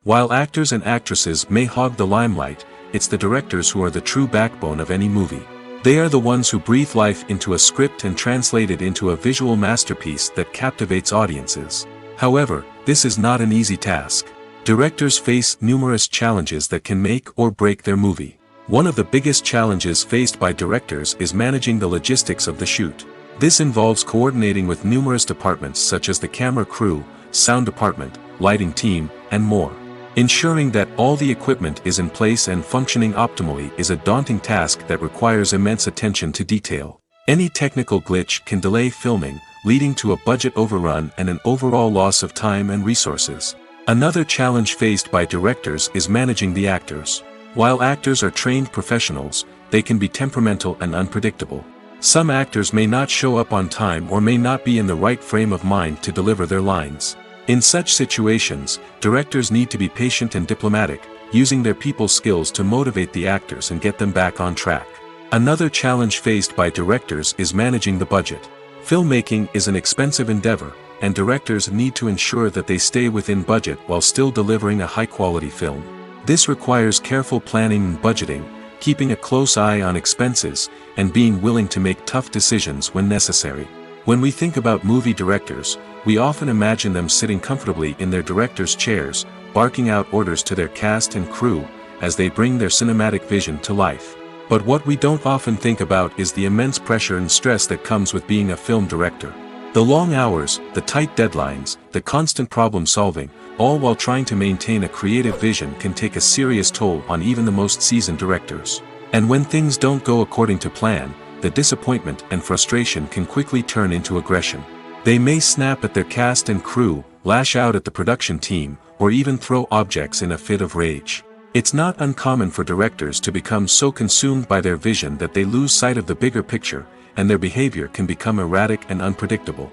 While actors and actresses may hog the limelight, it's the directors who are the true backbone of any movie. They are the ones who breathe life into a script and translate it into a visual masterpiece that captivates audiences. However, this is not an easy task. Directors face numerous challenges that can make or break their movie. One of the biggest challenges faced by directors is managing the logistics of the shoot. This involves coordinating with numerous departments such as the camera crew, sound department, lighting team, and more. Ensuring that all the equipment is in place and functioning optimally is a daunting task that requires immense attention to detail. Any technical glitch can delay filming, leading to a budget overrun and an overall loss of time and resources. Another challenge faced by directors is managing the actors. While actors are trained professionals, they can be temperamental and unpredictable. Some actors may not show up on time or may not be in the right frame of mind to deliver their lines. In such situations, directors need to be patient and diplomatic, using their people skills to motivate the actors and get them back on track. Another challenge faced by directors is managing the budget. Filmmaking is an expensive endeavor, and directors need to ensure that they stay within budget while still delivering a high-quality film. This requires careful planning and budgeting, keeping a close eye on expenses, and being willing to make tough decisions when necessary. When we think about movie directors, we often imagine them sitting comfortably in their director's chairs, barking out orders to their cast and crew, as they bring their cinematic vision to life. But what we don't often think about is the immense pressure and stress that comes with being a film director. The long hours, the tight deadlines, the constant problem solving, all while trying to maintain a creative vision can take a serious toll on even the most seasoned directors. And when things don't go according to plan, the disappointment and frustration can quickly turn into aggression. They may snap at their cast and crew, lash out at the production team, or even throw objects in a fit of rage. It's not uncommon for directors to become so consumed by their vision that they lose sight of the bigger picture, and their behavior can become erratic and unpredictable.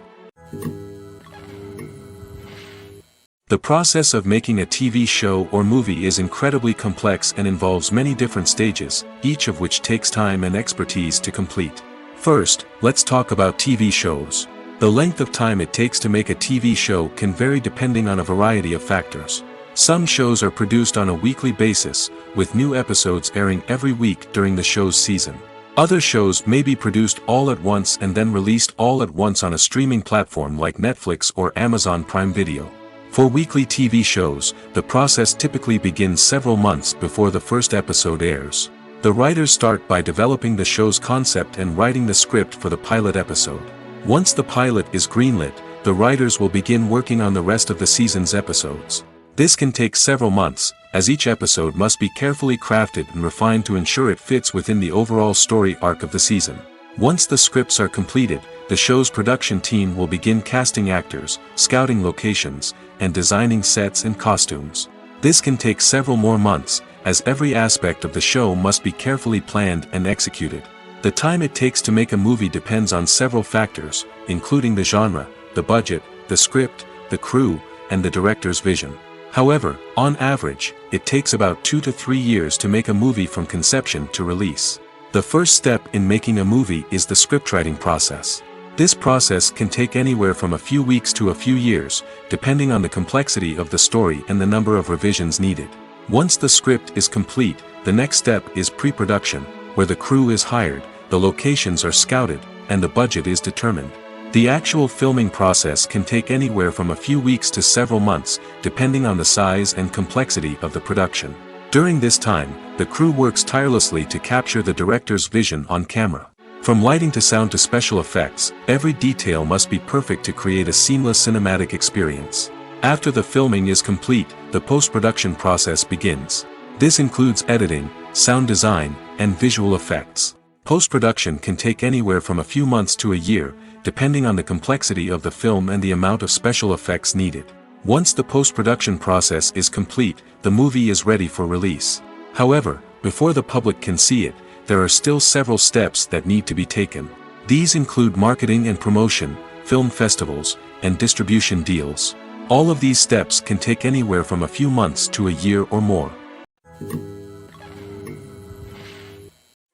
The process of making a TV show or movie is incredibly complex and involves many different stages, each of which takes time and expertise to complete. First, let's talk about TV shows. The length of time it takes to make a TV show can vary depending on a variety of factors. Some shows are produced on a weekly basis, with new episodes airing every week during the show's season. Other shows may be produced all at once and then released all at once on a streaming platform like Netflix or Amazon Prime Video. For weekly TV shows, the process typically begins several months before the first episode airs. The writers start by developing the show's concept and writing the script for the pilot episode. Once the pilot is greenlit, the writers will begin working on the rest of the season's episodes. This can take several months, as each episode must be carefully crafted and refined to ensure it fits within the overall story arc of the season. Once the scripts are completed, the show's production team will begin casting actors, scouting locations, and designing sets and costumes. This can take several more months, as every aspect of the show must be carefully planned and executed. The time it takes to make a movie depends on several factors, including the genre, the budget, the script, the crew, and the director's vision. However, on average, it takes about 2 to 3 years to make a movie from conception to release. The first step in making a movie is the scriptwriting process. This process can take anywhere from a few weeks to a few years, depending on the complexity of the story and the number of revisions needed. Once the script is complete, the next step is pre-production, where the crew is hired, the locations are scouted, and the budget is determined. The actual filming process can take anywhere from a few weeks to several months, depending on the size and complexity of the production. During this time, the crew works tirelessly to capture the director's vision on camera. From lighting to sound to special effects, every detail must be perfect to create a seamless cinematic experience. After the filming is complete, the post-production process begins. This includes editing, sound design, and visual effects. Post-production can take anywhere from a few months to a year, depending on the complexity of the film and the amount of special effects needed. Once the post-production process is complete, the movie is ready for release. However, before the public can see it, there are still several steps that need to be taken. These include marketing and promotion, film festivals, and distribution deals. All of these steps can take anywhere from a few months to a year or more.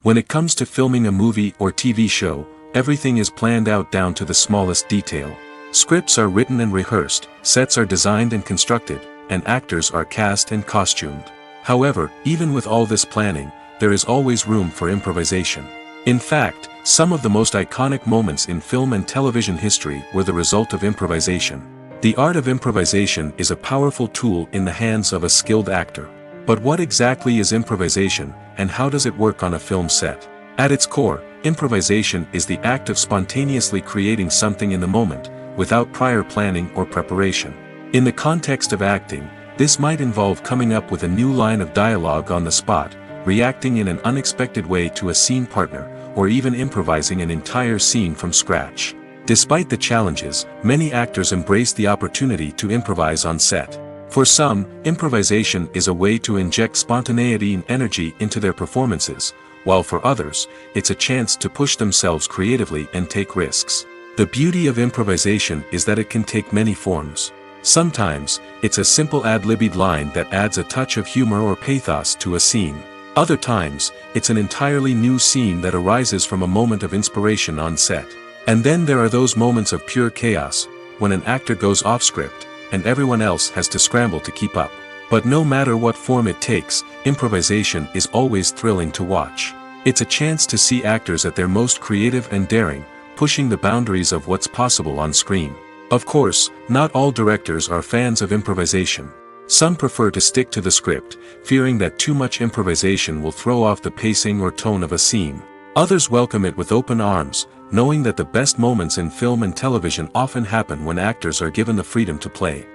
When it comes to filming a movie or TV show, everything is planned out down to the smallest detail. Scripts are written and rehearsed, sets are designed and constructed, and actors are cast and costumed. However, even with all this planning, there is always room for improvisation. In fact, some of the most iconic moments in film and television history were the result of improvisation. The art of improvisation is a powerful tool in the hands of a skilled actor. But what exactly is improvisation, and how does it work on a film set? At its core, improvisation is the act of spontaneously creating something in the moment, without prior planning or preparation. In the context of acting, this might involve coming up with a new line of dialogue on the spot, reacting in an unexpected way to a scene partner, or even improvising an entire scene from scratch. Despite the challenges, many actors embrace the opportunity to improvise on set. For some, improvisation is a way to inject spontaneity and energy into their performances, while for others, it's a chance to push themselves creatively and take risks. The beauty of improvisation is that it can take many forms. Sometimes, it's a simple ad-libbed line that adds a touch of humor or pathos to a scene. Other times, it's an entirely new scene that arises from a moment of inspiration on set. And then there are those moments of pure chaos, when an actor goes off script, and everyone else has to scramble to keep up. But no matter what form it takes, improvisation is always thrilling to watch. It's a chance to see actors at their most creative and daring, pushing the boundaries of what's possible on screen. Of course, not all directors are fans of improvisation. Some prefer to stick to the script, fearing that too much improvisation will throw off the pacing or tone of a scene. Others welcome it with open arms, knowing that the best moments in film and television often happen when actors are given the freedom to play.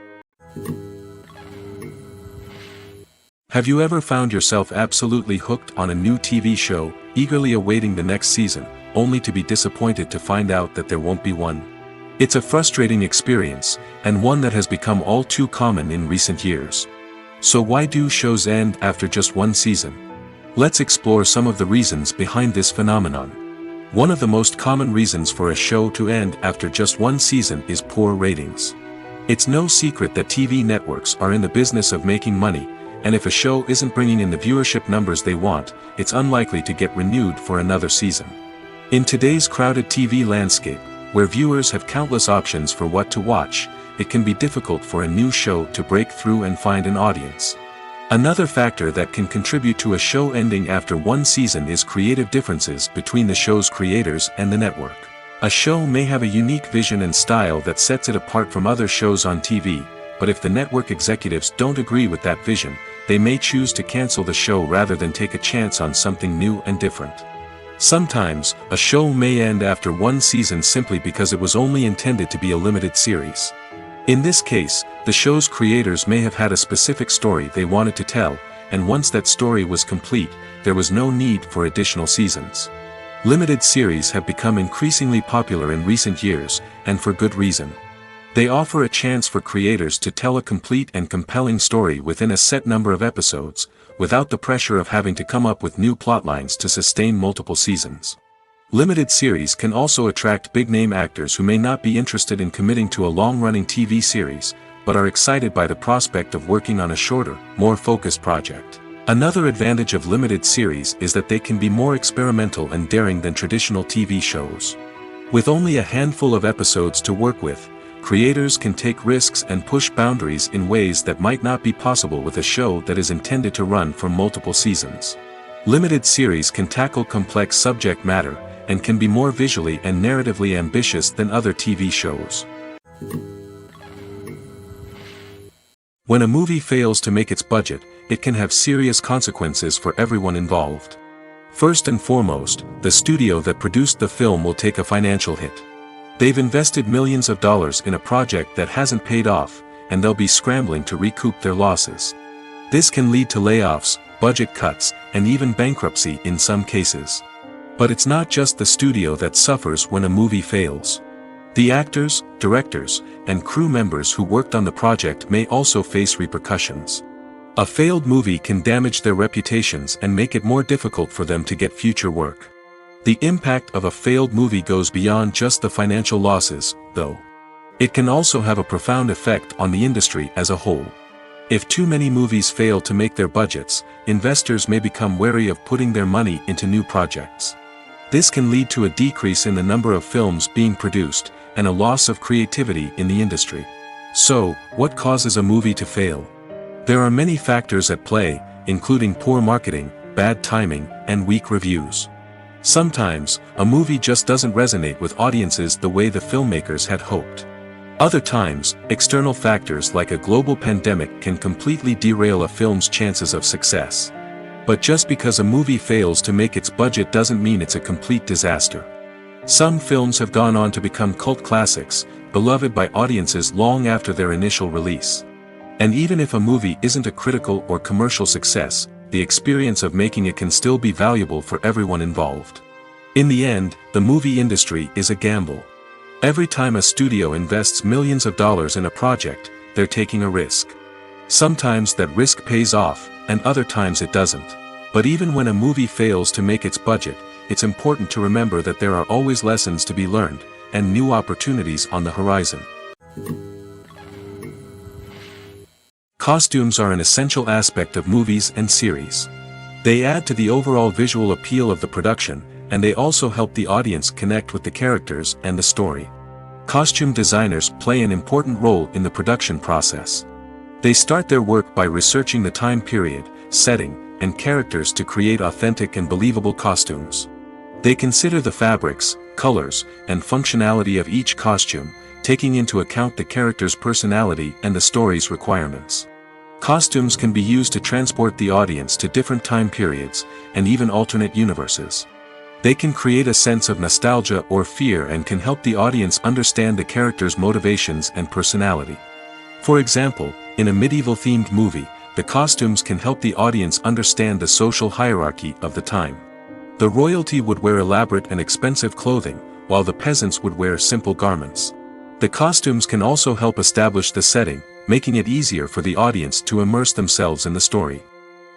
Have you ever found yourself absolutely hooked on a new TV show, eagerly awaiting the next season, only to be disappointed to find out that there won't be one? It's a frustrating experience, and one that has become all too common in recent years. So why do shows end after just one season? Let's explore some of the reasons behind this phenomenon. One of the most common reasons for a show to end after just one season is poor ratings. It's no secret that TV networks are in the business of making money, and if a show isn't bringing in the viewership numbers they want, it's unlikely to get renewed for another season. In today's crowded TV landscape, where viewers have countless options for what to watch, it can be difficult for a new show to break through and find an audience. Another factor that can contribute to a show ending after one season is creative differences between the show's creators and the network. A show may have a unique vision and style that sets it apart from other shows on TV, but if the network executives don't agree with that vision, they may choose to cancel the show rather than take a chance on something new and different. Sometimes, a show may end after one season simply because it was only intended to be a limited series. In this case, the show's creators may have had a specific story they wanted to tell, and once that story was complete, there was no need for additional seasons. Limited series have become increasingly popular in recent years, and for good reason. They offer a chance for creators to tell a complete and compelling story within a set number of episodes, without the pressure of having to come up with new plotlines to sustain multiple seasons. Limited series can also attract big-name actors who may not be interested in committing to a long-running TV series, but are excited by the prospect of working on a shorter, more focused project. Another advantage of limited series is that they can be more experimental and daring than traditional TV shows. With only a handful of episodes to work with, creators can take risks and push boundaries in ways that might not be possible with a show that is intended to run for multiple seasons. Limited series can tackle complex subject matter, and can be more visually and narratively ambitious than other TV shows. When a movie fails to make its budget, it can have serious consequences for everyone involved. First and foremost, the studio that produced the film will take a financial hit. They've invested millions of dollars in a project that hasn't paid off, and they'll be scrambling to recoup their losses. This can lead to layoffs, budget cuts, and even bankruptcy in some cases. But it's not just the studio that suffers when a movie fails. The actors, directors, and crew members who worked on the project may also face repercussions. A failed movie can damage their reputations and make it more difficult for them to get future work. The impact of a failed movie goes beyond just the financial losses, though. It can also have a profound effect on the industry as a whole. If too many movies fail to make their budgets, investors may become wary of putting their money into new projects. This can lead to a decrease in the number of films being produced, and a loss of creativity in the industry. So, what causes a movie to fail? There are many factors at play, including poor marketing, bad timing, and weak reviews. Sometimes, a movie just doesn't resonate with audiences the way the filmmakers had hoped. Other times, external factors like a global pandemic can completely derail a film's chances of success. But just because a movie fails to make its budget doesn't mean it's a complete disaster. Some films have gone on to become cult classics, beloved by audiences long after their initial release. And even if a movie isn't a critical or commercial success, the experience of making it can still be valuable for everyone involved. In the end, the movie industry is a gamble. Every time a studio invests millions of dollars in a project, they're taking a risk. Sometimes that risk pays off, and other times it doesn't. But even when a movie fails to make its budget, it's important to remember that there are always lessons to be learned, and new opportunities on the horizon. Costumes are an essential aspect of movies and series. They add to the overall visual appeal of the production, and they also help the audience connect with the characters and the story. Costume designers play an important role in the production process. They start their work by researching the time period, setting, and characters to create authentic and believable costumes. They consider the fabrics, colors, and functionality of each costume, taking into account the character's personality and the story's requirements. Costumes can be used to transport the audience to different time periods, and even alternate universes. They can create a sense of nostalgia or fear and can help the audience understand the character's motivations and personality. For example, in a medieval-themed movie, the costumes can help the audience understand the social hierarchy of the time. The royalty would wear elaborate and expensive clothing, while the peasants would wear simple garments. The costumes can also help establish the setting, making it easier for the audience to immerse themselves in the story.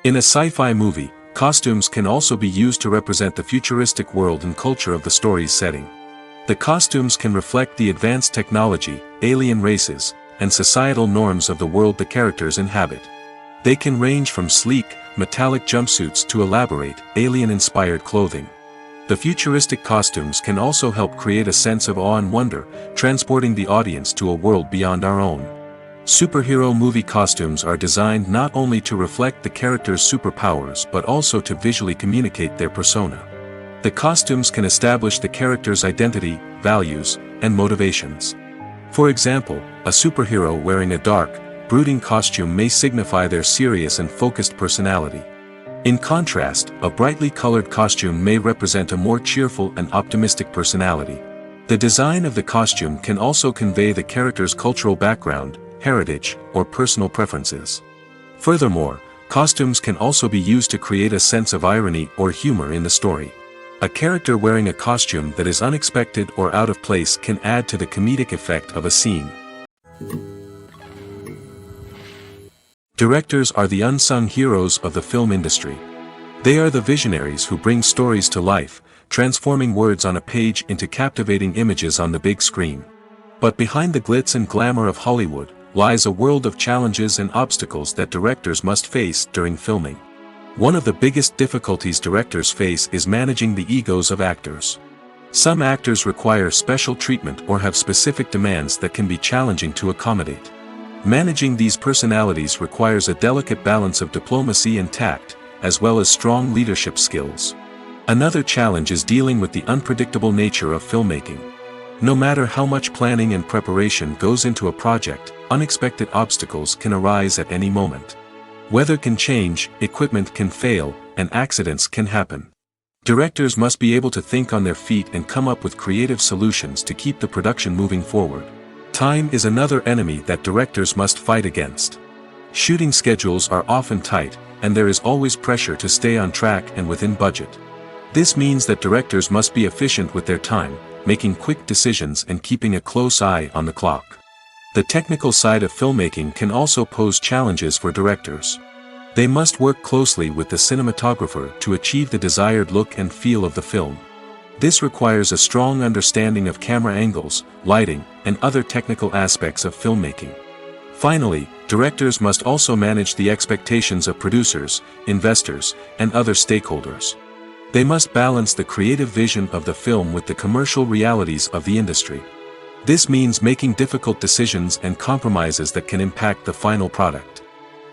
In a sci-fi movie, costumes can also be used to represent the futuristic world and culture of the story's setting. The costumes can reflect the advanced technology, alien races, and societal norms of the world the characters inhabit. They can range from sleek, metallic jumpsuits to elaborate, alien-inspired clothing. The futuristic costumes can also help create a sense of awe and wonder, transporting the audience to a world beyond our own. Superhero movie costumes are designed not only to reflect the character's superpowers but also to visually communicate their persona. The costumes can establish the character's identity, values, and motivations. For example, a superhero wearing a dark, brooding costume may signify their serious and focused personality. In contrast, a brightly colored costume may represent a more cheerful and optimistic personality. The design of the costume can also convey the character's cultural background, heritage, or personal preferences. Furthermore, costumes can also be used to create a sense of irony or humor in the story. A character wearing a costume that is unexpected or out of place can add to the comedic effect of a scene. Directors are the unsung heroes of the film industry. They are the visionaries who bring stories to life, transforming words on a page into captivating images on the big screen. But behind the glitz and glamour of Hollywood lies a world of challenges and obstacles that directors must face during filming. One of the biggest difficulties directors face is managing the egos of actors. Some actors require special treatment or have specific demands that can be challenging to accommodate. Managing these personalities requires a delicate balance of diplomacy and tact, as well as strong leadership skills. Another challenge is dealing with the unpredictable nature of filmmaking. No matter how much planning and preparation goes into a project, unexpected obstacles can arise at any moment. Weather can change, equipment can fail, and accidents can happen. Directors must be able to think on their feet and come up with creative solutions to keep the production moving forward. Time is another enemy that directors must fight against. Shooting schedules are often tight, and there is always pressure to stay on track and within budget. This means that directors must be efficient with their time, making quick decisions and keeping a close eye on the clock. The technical side of filmmaking can also pose challenges for directors. They must work closely with the cinematographer to achieve the desired look and feel of the film. This requires a strong understanding of camera angles, lighting, and other technical aspects of filmmaking. Finally, directors must also manage the expectations of producers, investors, and other stakeholders. They must balance the creative vision of the film with the commercial realities of the industry. This means making difficult decisions and compromises that can impact the final product.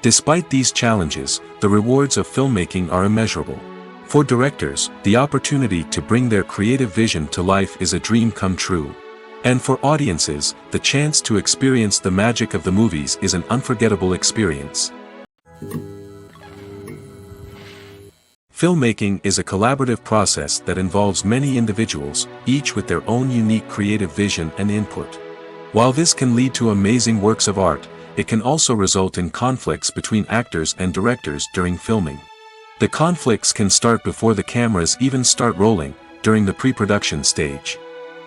Despite these challenges, the rewards of filmmaking are immeasurable. For directors, the opportunity to bring their creative vision to life is a dream come true. And for audiences, the chance to experience the magic of the movies is an unforgettable experience. Filmmaking is a collaborative process that involves many individuals, each with their own unique creative vision and input. While this can lead to amazing works of art, it can also result in conflicts between actors and directors during filming. The conflicts can start before the cameras even start rolling, during the pre-production stage.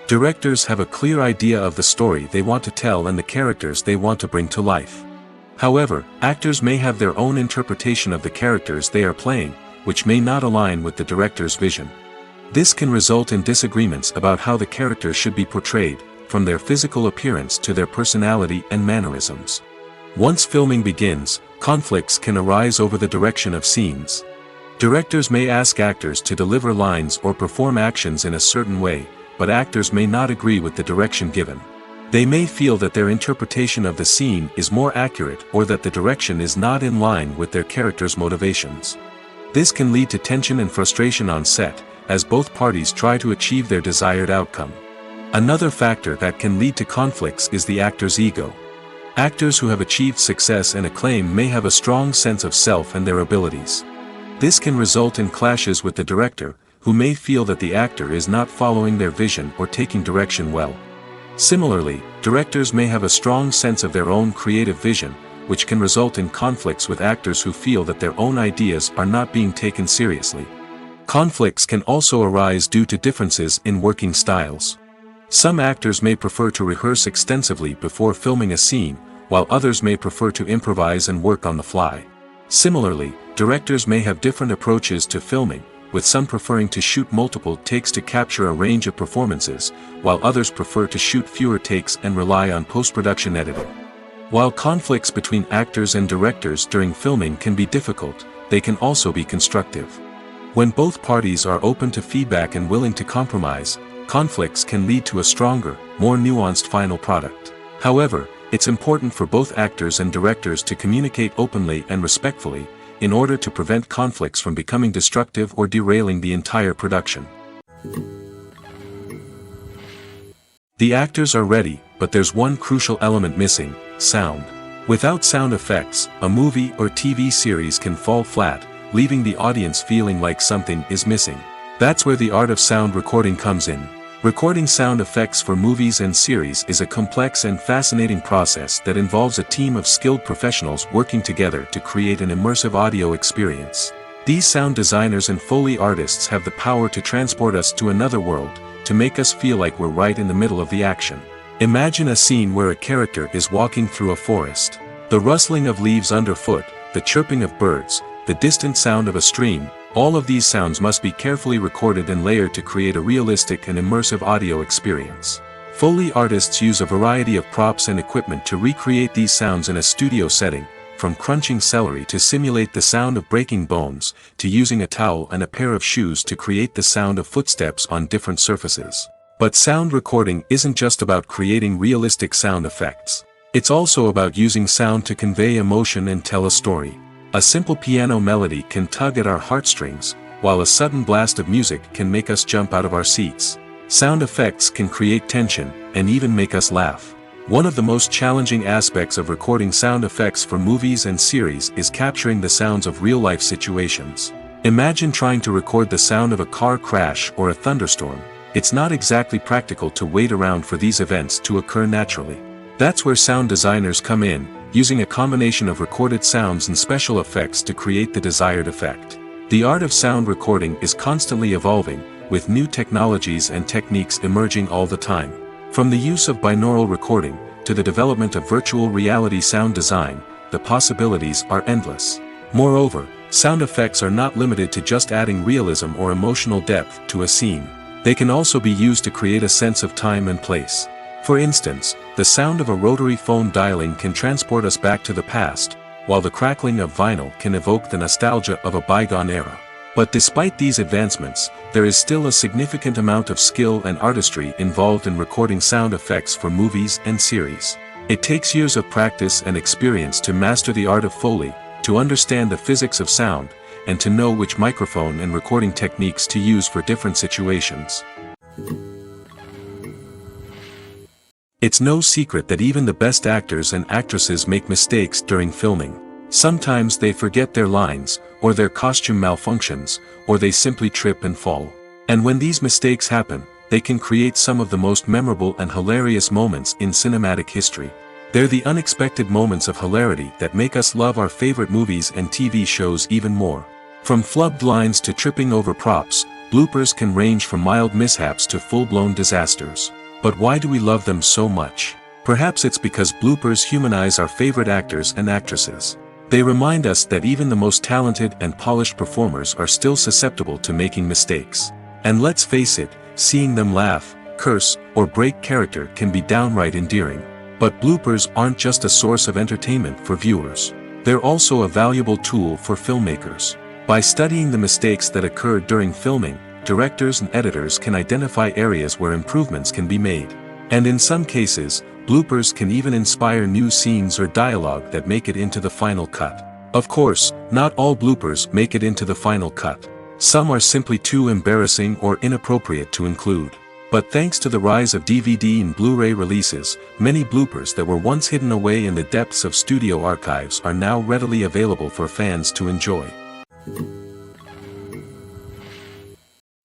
Directors have a clear idea of the story they want to tell and the characters they want to bring to life. However, actors may have their own interpretation of the characters they are playing, which may not align with the director's vision. This can result in disagreements about how the characters should be portrayed, from their physical appearance to their personality and mannerisms. Once filming begins, conflicts can arise over the direction of scenes. Directors may ask actors to deliver lines or perform actions in a certain way, but actors may not agree with the direction given. They may feel that their interpretation of the scene is more accurate or that the direction is not in line with their character's motivations. This can lead to tension and frustration on set, as both parties try to achieve their desired outcome. Another factor that can lead to conflicts is the actor's ego. Actors who have achieved success and acclaim may have a strong sense of self and their abilities. This can result in clashes with the director, who may feel that the actor is not following their vision or taking direction well. Similarly, directors may have a strong sense of their own creative vision, which can result in conflicts with actors who feel that their own ideas are not being taken seriously. Conflicts can also arise due to differences in working styles. Some actors may prefer to rehearse extensively before filming a scene, while others may prefer to improvise and work on the fly. Similarly, directors may have different approaches to filming, with some preferring to shoot multiple takes to capture a range of performances, while others prefer to shoot fewer takes and rely on post-production editing. While conflicts between actors and directors during filming can be difficult, they can also be constructive. When both parties are open to feedback and willing to compromise, conflicts can lead to a stronger, more nuanced final product. However, it's important for both actors and directors to communicate openly and respectfully, in order to prevent conflicts from becoming destructive or derailing the entire production. The actors are ready, but there's one crucial element missing: sound. Without sound effects, a movie or TV series can fall flat, leaving the audience feeling like something is missing. That's where the art of sound recording comes in. Recording sound effects for movies and series is a complex and fascinating process that involves a team of skilled professionals working together to create an immersive audio experience. These sound designers and Foley artists have the power to transport us to another world, to make us feel like we're right in the middle of the action. Imagine a scene where a character is walking through a forest. The rustling of leaves underfoot, the chirping of birds, the distant sound of a stream, all of these sounds must be carefully recorded and layered to create a realistic and immersive audio experience. Foley artists use a variety of props and equipment to recreate these sounds in a studio setting, from crunching celery to simulate the sound of breaking bones, to using a towel and a pair of shoes to create the sound of footsteps on different surfaces. But sound recording isn't just about creating realistic sound effects. It's also about using sound to convey emotion and tell a story. A simple piano melody can tug at our heartstrings, while a sudden blast of music can make us jump out of our seats. Sound effects can create tension, and even make us laugh. One of the most challenging aspects of recording sound effects for movies and series is capturing the sounds of real-life situations. Imagine trying to record the sound of a car crash or a thunderstorm. It's not exactly practical to wait around for these events to occur naturally. That's where sound designers come in, using a combination of recorded sounds and special effects to create the desired effect. The art of sound recording is constantly evolving, with new technologies and techniques emerging all the time. From the use of binaural recording, to the development of virtual reality sound design, the possibilities are endless. Moreover, sound effects are not limited to just adding realism or emotional depth to a scene. They can also be used to create a sense of time and place. For instance, the sound of a rotary phone dialing can transport us back to the past, while the crackling of vinyl can evoke the nostalgia of a bygone era. But despite these advancements, there is still a significant amount of skill and artistry involved in recording sound effects for movies and series. It takes years of practice and experience to master the art of Foley, to understand the physics of sound, and to know which microphone and recording techniques to use for different situations. It's no secret that even the best actors and actresses make mistakes during filming. Sometimes they forget their lines, or their costume malfunctions, or they simply trip and fall. And when these mistakes happen, they can create some of the most memorable and hilarious moments in cinematic history. They're the unexpected moments of hilarity that make us love our favorite movies and TV shows even more. From flubbed lines to tripping over props, bloopers can range from mild mishaps to full-blown disasters. But why do we love them so much? Perhaps it's because bloopers humanize our favorite actors and actresses. They remind us that even the most talented and polished performers are still susceptible to making mistakes. And let's face it, seeing them laugh, curse, or break character can be downright endearing. But bloopers aren't just a source of entertainment for viewers. They're also a valuable tool for filmmakers. By studying the mistakes that occurred during filming, directors and editors can identify areas where improvements can be made. And in some cases, bloopers can even inspire new scenes or dialogue that make it into the final cut. Of course, not all bloopers make it into the final cut. Some are simply too embarrassing or inappropriate to include. But thanks to the rise of DVD and Blu-ray releases, many bloopers that were once hidden away in the depths of studio archives are now readily available for fans to enjoy.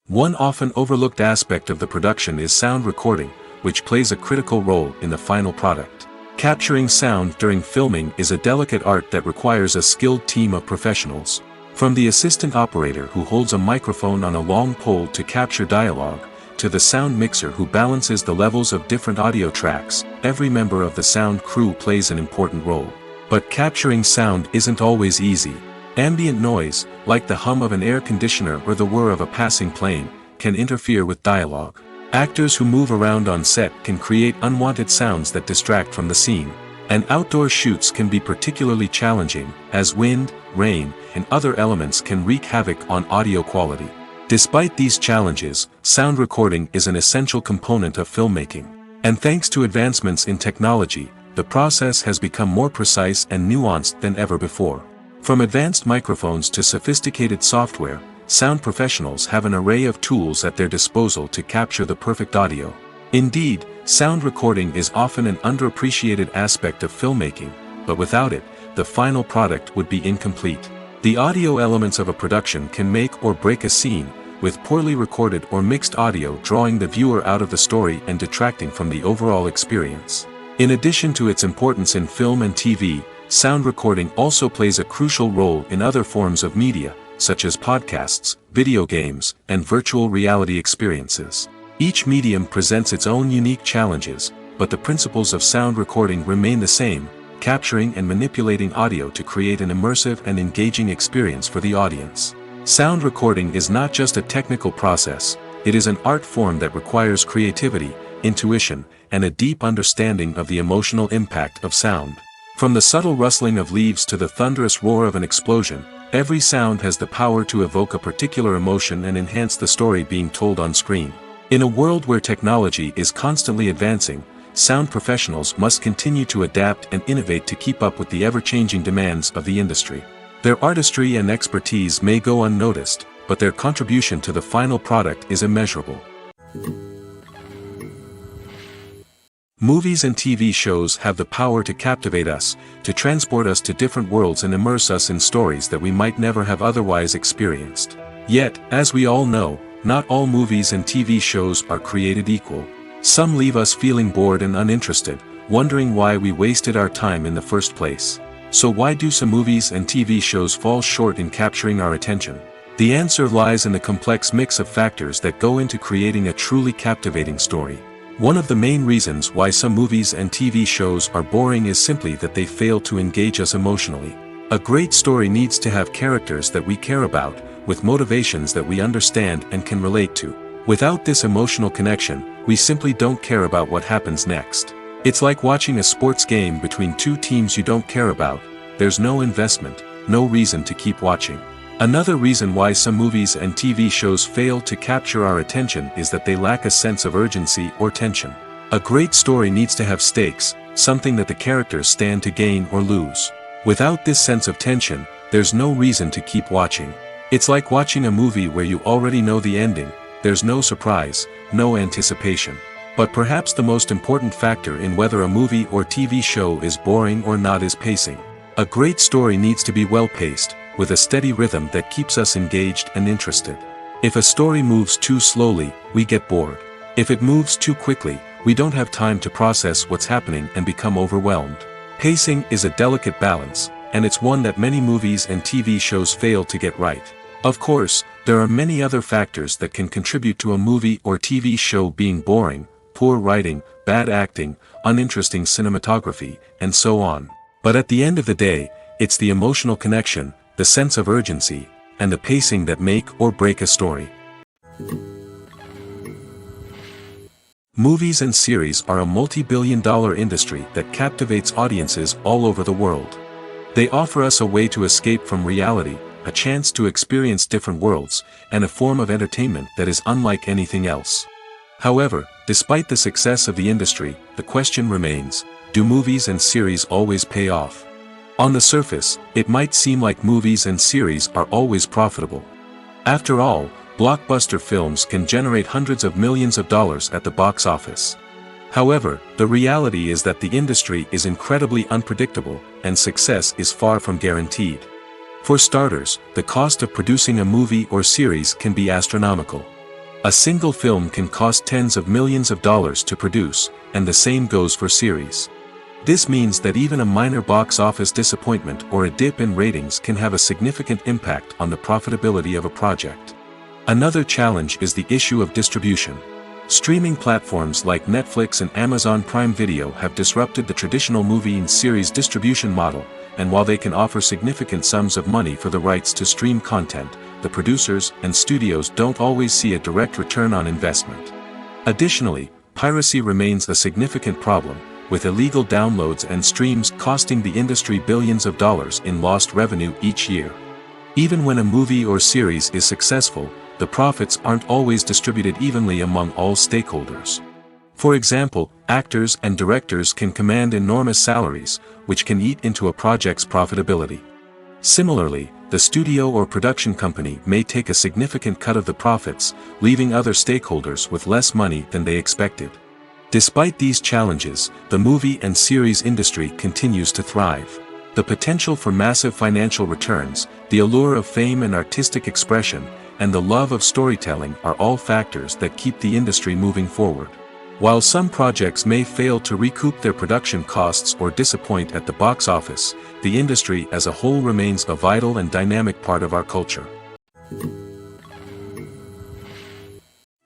One often overlooked aspect of the production is sound recording, which plays a critical role in the final product. Capturing sound during filming is a delicate art that requires a skilled team of professionals. From the assistant operator who holds a microphone on a long pole to capture dialogue, to the sound mixer who balances the levels of different audio tracks, every member of the sound crew plays an important role. But capturing sound isn't always easy. Ambient noise, like the hum of an air conditioner or the whir of a passing plane, can interfere with dialogue. Actors who move around on set can create unwanted sounds that distract from the scene. And outdoor shoots can be particularly challenging, as wind, rain, and other elements can wreak havoc on audio quality. Despite these challenges, sound recording is an essential component of filmmaking. And thanks to advancements in technology, the process has become more precise and nuanced than ever before. From advanced microphones to sophisticated software, sound professionals have an array of tools at their disposal to capture the perfect audio. Indeed, sound recording is often an underappreciated aspect of filmmaking, but without it, the final product would be incomplete. The audio elements of a production can make or break a scene, with poorly recorded or mixed audio drawing the viewer out of the story and detracting from the overall experience. In addition to its importance in film and TV, sound recording also plays a crucial role in other forms of media, such as podcasts, video games, and virtual reality experiences. Each medium presents its own unique challenges, but the principles of sound recording remain the same, capturing and manipulating audio to create an immersive and engaging experience for the audience. Sound recording is not just a technical process, it is an art form that requires creativity, intuition, and a deep understanding of the emotional impact of sound. From the subtle rustling of leaves to the thunderous roar of an explosion, every sound has the power to evoke a particular emotion and enhance the story being told on screen. In a world where technology is constantly advancing, sound professionals must continue to adapt and innovate to keep up with the ever-changing demands of the industry. Their artistry and expertise may go unnoticed, but their contribution to the final product is immeasurable. Movies and TV shows have the power to captivate us, to transport us to different worlds and immerse us in stories that we might never have otherwise experienced. Yet, as we all know, not all movies and TV shows are created equal. Some leave us feeling bored and uninterested, wondering why we wasted our time in the first place. So why do some movies and TV shows fall short in capturing our attention? The answer lies in the complex mix of factors that go into creating a truly captivating story. One of the main reasons why some movies and TV shows are boring is simply that they fail to engage us emotionally. A great story needs to have characters that we care about, with motivations that we understand and can relate to. Without this emotional connection, we simply don't care about what happens next. It's like watching a sports game between two teams you don't care about. There's no investment, no reason to keep watching. Another reason why some movies and TV shows fail to capture our attention is that they lack a sense of urgency or tension. A great story needs to have stakes, something that the characters stand to gain or lose. Without this sense of tension, there's no reason to keep watching. It's like watching a movie where you already know the ending. There's no surprise, no anticipation. But perhaps the most important factor in whether a movie or TV show is boring or not is pacing. A great story needs to be well-paced, with a steady rhythm that keeps us engaged and interested. If a story moves too slowly, we get bored. If it moves too quickly, we don't have time to process what's happening and become overwhelmed. Pacing is a delicate balance, and it's one that many movies and TV shows fail to get right. Of course, there are many other factors that can contribute to a movie or TV show being boring: poor writing, bad acting, uninteresting cinematography, and so on. But at the end of the day, it's the emotional connection, the sense of urgency, and the pacing that make or break a story. Movies and series are a multi-billion-dollar industry that captivates audiences all over the world. They offer us a way to escape from reality, a chance to experience different worlds, and a form of entertainment that is unlike anything else. However, despite the success of the industry, the question remains: do movies and series always pay off? On the surface, it might seem like movies and series are always profitable. After all, blockbuster films can generate hundreds of millions of dollars at the box office. However, the reality is that the industry is incredibly unpredictable, and success is far from guaranteed. For starters, the cost of producing a movie or series can be astronomical. A single film can cost tens of millions of dollars to produce, and the same goes for series. This means that even a minor box office disappointment or a dip in ratings can have a significant impact on the profitability of a project. Another challenge is the issue of distribution. Streaming platforms like Netflix and Amazon Prime Video have disrupted the traditional movie and series distribution model, and while they can offer significant sums of money for the rights to stream content, the producers and studios don't always see a direct return on investment. Additionally, piracy remains a significant problem, with illegal downloads and streams costing the industry billions of dollars in lost revenue each year. Even when a movie or series is successful, the profits aren't always distributed evenly among all stakeholders. For example, actors and directors can command enormous salaries, which can eat into a project's profitability. Similarly, the studio or production company may take a significant cut of the profits, leaving other stakeholders with less money than they expected. Despite these challenges, the movie and series industry continues to thrive. The potential for massive financial returns, the allure of fame and artistic expression, and the love of storytelling are all factors that keep the industry moving forward. While some projects may fail to recoup their production costs or disappoint at the box office, the industry as a whole remains a vital and dynamic part of our culture.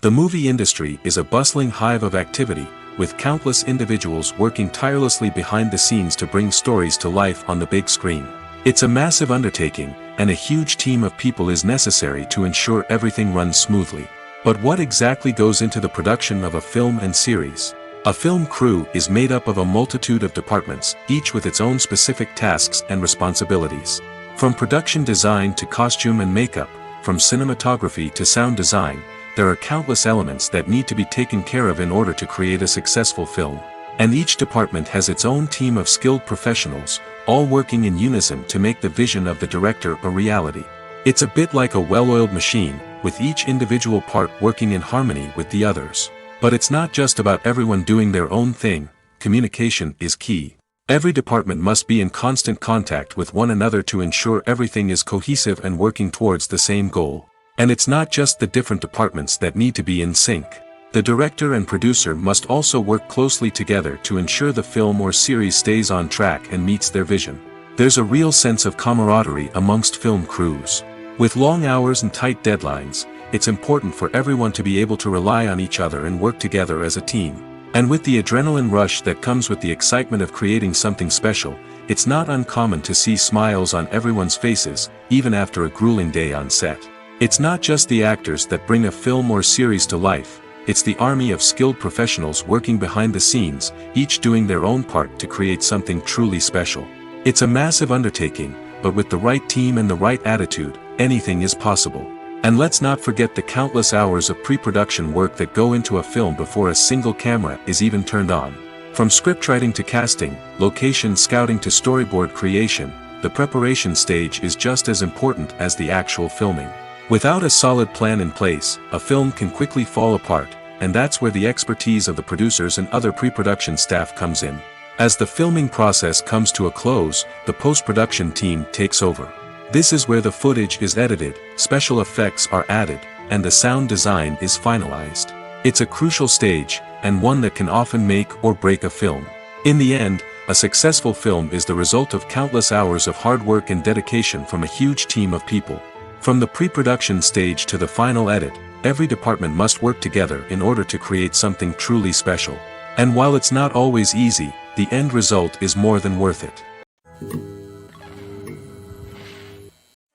The movie industry is a bustling hive of activity, with countless individuals working tirelessly behind the scenes to bring stories to life on the big screen. It's a massive undertaking, and a huge team of people is necessary to ensure everything runs smoothly. But what exactly goes into the production of a film and series? A film crew is made up of a multitude of departments, each with its own specific tasks and responsibilities. From production design to costume and makeup, from cinematography to sound design, there are countless elements that need to be taken care of in order to create a successful film. And each department has its own team of skilled professionals, all working in unison to make the vision of the director a reality. It's a bit like a well-oiled machine, with each individual part working in harmony with the others. But it's not just about everyone doing their own thing. Communication is key. Every department must be in constant contact with one another to ensure everything is cohesive and working towards the same goal. And it's not just the different departments that need to be in sync. The director and producer must also work closely together to ensure the film or series stays on track and meets their vision. There's a real sense of camaraderie amongst film crews. With long hours and tight deadlines, it's important for everyone to be able to rely on each other and work together as a team. And with the adrenaline rush that comes with the excitement of creating something special, it's not uncommon to see smiles on everyone's faces, even after a grueling day on set. It's not just the actors that bring a film or series to life, it's the army of skilled professionals working behind the scenes, each doing their own part to create something truly special. It's a massive undertaking, but with the right team and the right attitude, anything is possible. And let's not forget the countless hours of pre-production work that go into a film before a single camera is even turned on. From scriptwriting to casting, location scouting to storyboard creation, the preparation stage is just as important as the actual filming. Without a solid plan in place, a film can quickly fall apart, and that's where the expertise of the producers and other pre-production staff comes in. As the filming process comes to a close, the post-production team takes over. This is where the footage is edited, special effects are added, and the sound design is finalized. It's a crucial stage, and one that can often make or break a film. In the end, a successful film is the result of countless hours of hard work and dedication from a huge team of people. From the pre-production stage to the final edit, every department must work together in order to create something truly special. And while it's not always easy, the end result is more than worth it.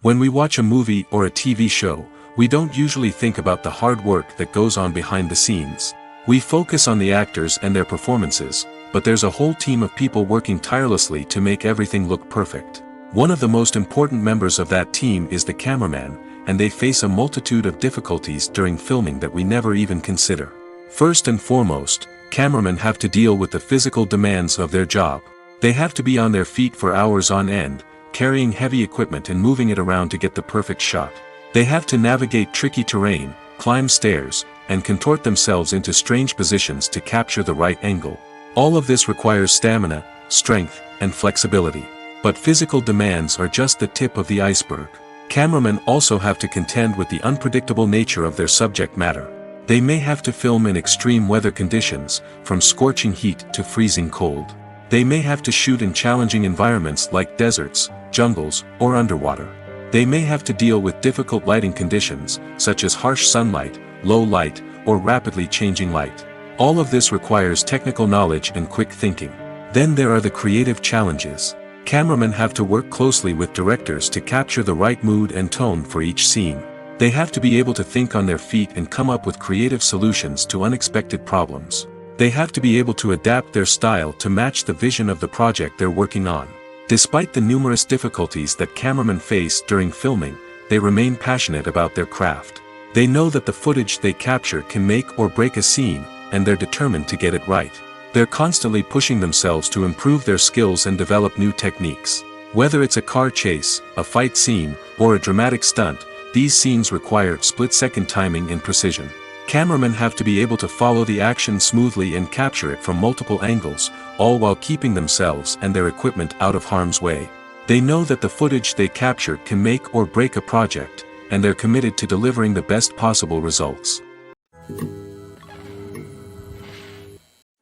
When we watch a movie or a TV show, we don't usually think about the hard work that goes on behind the scenes. We focus on the actors and their performances, but there's a whole team of people working tirelessly to make everything look perfect. One of the most important members of that team is the cameraman, and they face a multitude of difficulties during filming that we never even consider. First and foremost, cameramen have to deal with the physical demands of their job. They have to be on their feet for hours on end, carrying heavy equipment and moving it around to get the perfect shot. They have to navigate tricky terrain, climb stairs, and contort themselves into strange positions to capture the right angle. All of this requires stamina, strength, and flexibility. But physical demands are just the tip of the iceberg. Cameramen also have to contend with the unpredictable nature of their subject matter. They may have to film in extreme weather conditions, from scorching heat to freezing cold. They may have to shoot in challenging environments like deserts, jungles, or underwater. They may have to deal with difficult lighting conditions, such as harsh sunlight, low light, or rapidly changing light. All of this requires technical knowledge and quick thinking. Then there are the creative challenges. Cameramen have to work closely with directors to capture the right mood and tone for each scene. They have to be able to think on their feet and come up with creative solutions to unexpected problems. They have to be able to adapt their style to match the vision of the project they're working on. Despite the numerous difficulties that cameramen face during filming, they remain passionate about their craft. They know that the footage they capture can make or break a scene, and they're determined to get it right. They're constantly pushing themselves to improve their skills and develop new techniques. Whether it's a car chase, a fight scene, or a dramatic stunt, these scenes require split-second timing and precision. Cameramen have to be able to follow the action smoothly and capture it from multiple angles, all while keeping themselves and their equipment out of harm's way. They know that the footage they capture can make or break a project, and they're committed to delivering the best possible results.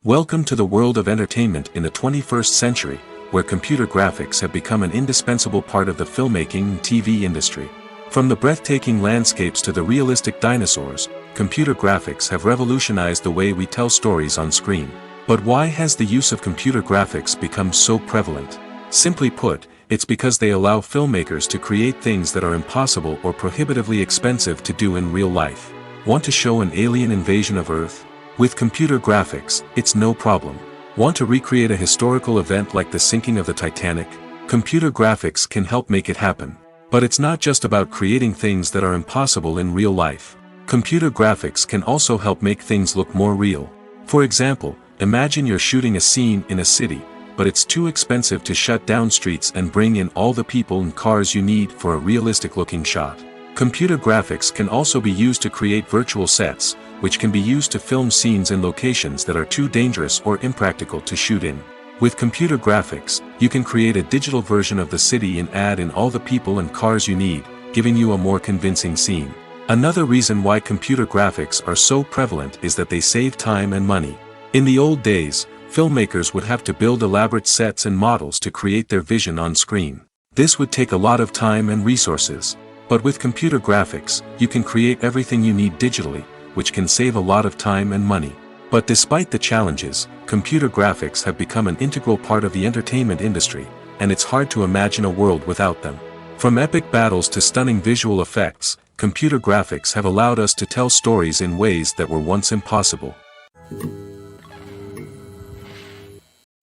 Welcome to the world of entertainment in the 21st century, where computer graphics have become an indispensable part of the filmmaking and TV industry. From the breathtaking landscapes to the realistic dinosaurs, computer graphics have revolutionized the way we tell stories on screen. But why has the use of computer graphics become so prevalent? Simply put, it's because they allow filmmakers to create things that are impossible or prohibitively expensive to do in real life. Want to show an alien invasion of Earth? With computer graphics, it's no problem. Want to recreate a historical event like the sinking of the Titanic? Computer graphics can help make it happen. But it's not just about creating things that are impossible in real life. Computer graphics can also help make things look more real. For example, imagine you're shooting a scene in a city, but it's too expensive to shut down streets and bring in all the people and cars you need for a realistic-looking shot. Computer graphics can also be used to create virtual sets, which can be used to film scenes in locations that are too dangerous or impractical to shoot in. With computer graphics, you can create a digital version of the city and add in all the people and cars you need, giving you a more convincing scene. Another reason why computer graphics are so prevalent is that they save time and money. In the old days, filmmakers would have to build elaborate sets and models to create their vision on screen. This would take a lot of time and resources. But with computer graphics, you can create everything you need digitally, which can save a lot of time and money. But despite the challenges, computer graphics have become an integral part of the entertainment industry, and it's hard to imagine a world without them. From epic battles to stunning visual effects, computer graphics have allowed us to tell stories in ways that were once impossible.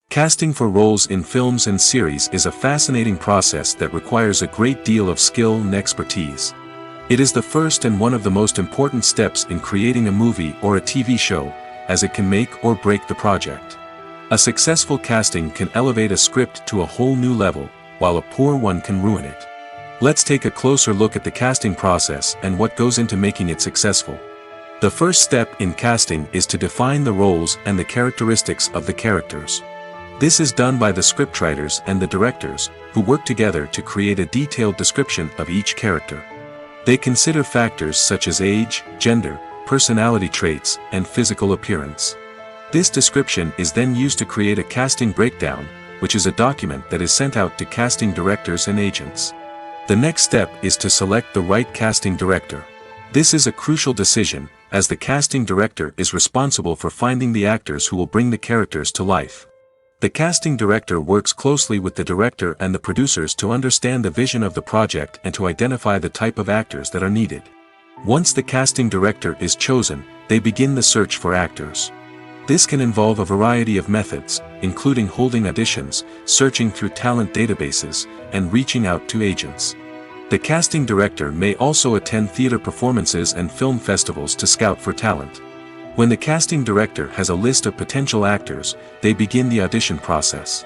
Casting for roles in films and series is a fascinating process that requires a great deal of skill and expertise. It is the first and one of the most important steps in creating a movie or a TV show, as it can make or break the project. A successful casting can elevate a script to a whole new level, while a poor one can ruin it. Let's take a closer look at the casting process and what goes into making it successful. The first step in casting is to define the roles and the characteristics of the characters. This is done by the scriptwriters and the directors, who work together to create a detailed description of each character. They consider factors such as age, gender, personality traits, and physical appearance. This description is then used to create a casting breakdown, which is a document that is sent out to casting directors and agents. The next step is to select the right casting director. This is a crucial decision, as the casting director is responsible for finding the actors who will bring the characters to life. The casting director works closely with the director and the producers to understand the vision of the project and to identify the type of actors that are needed. Once the casting director is chosen, they begin the search for actors. This can involve a variety of methods, including holding auditions, searching through talent databases, and reaching out to agents. The casting director may also attend theater performances and film festivals to scout for talent. When the casting director has a list of potential actors, they begin the audition process.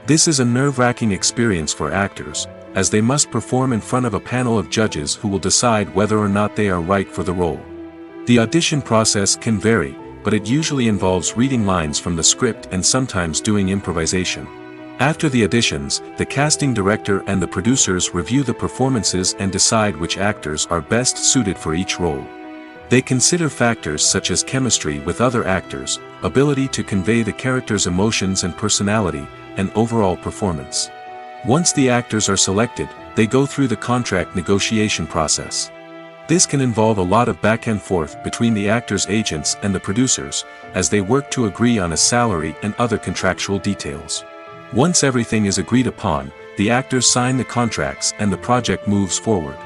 This is a nerve-wracking experience for actors, as they must perform in front of a panel of judges who will decide whether or not they are right for the role. The audition process can vary, but it usually involves reading lines from the script and sometimes doing improvisation. After the auditions, the casting director and the producers review the performances and decide which actors are best suited for each role. They consider factors such as chemistry with other actors, ability to convey the character's emotions and personality, and overall performance. Once the actors are selected, they go through the contract negotiation process. This can involve a lot of back and forth between the actors' agents and the producers, as they work to agree on a salary and other contractual details. Once everything is agreed upon, the actors sign the contracts and the project moves forward.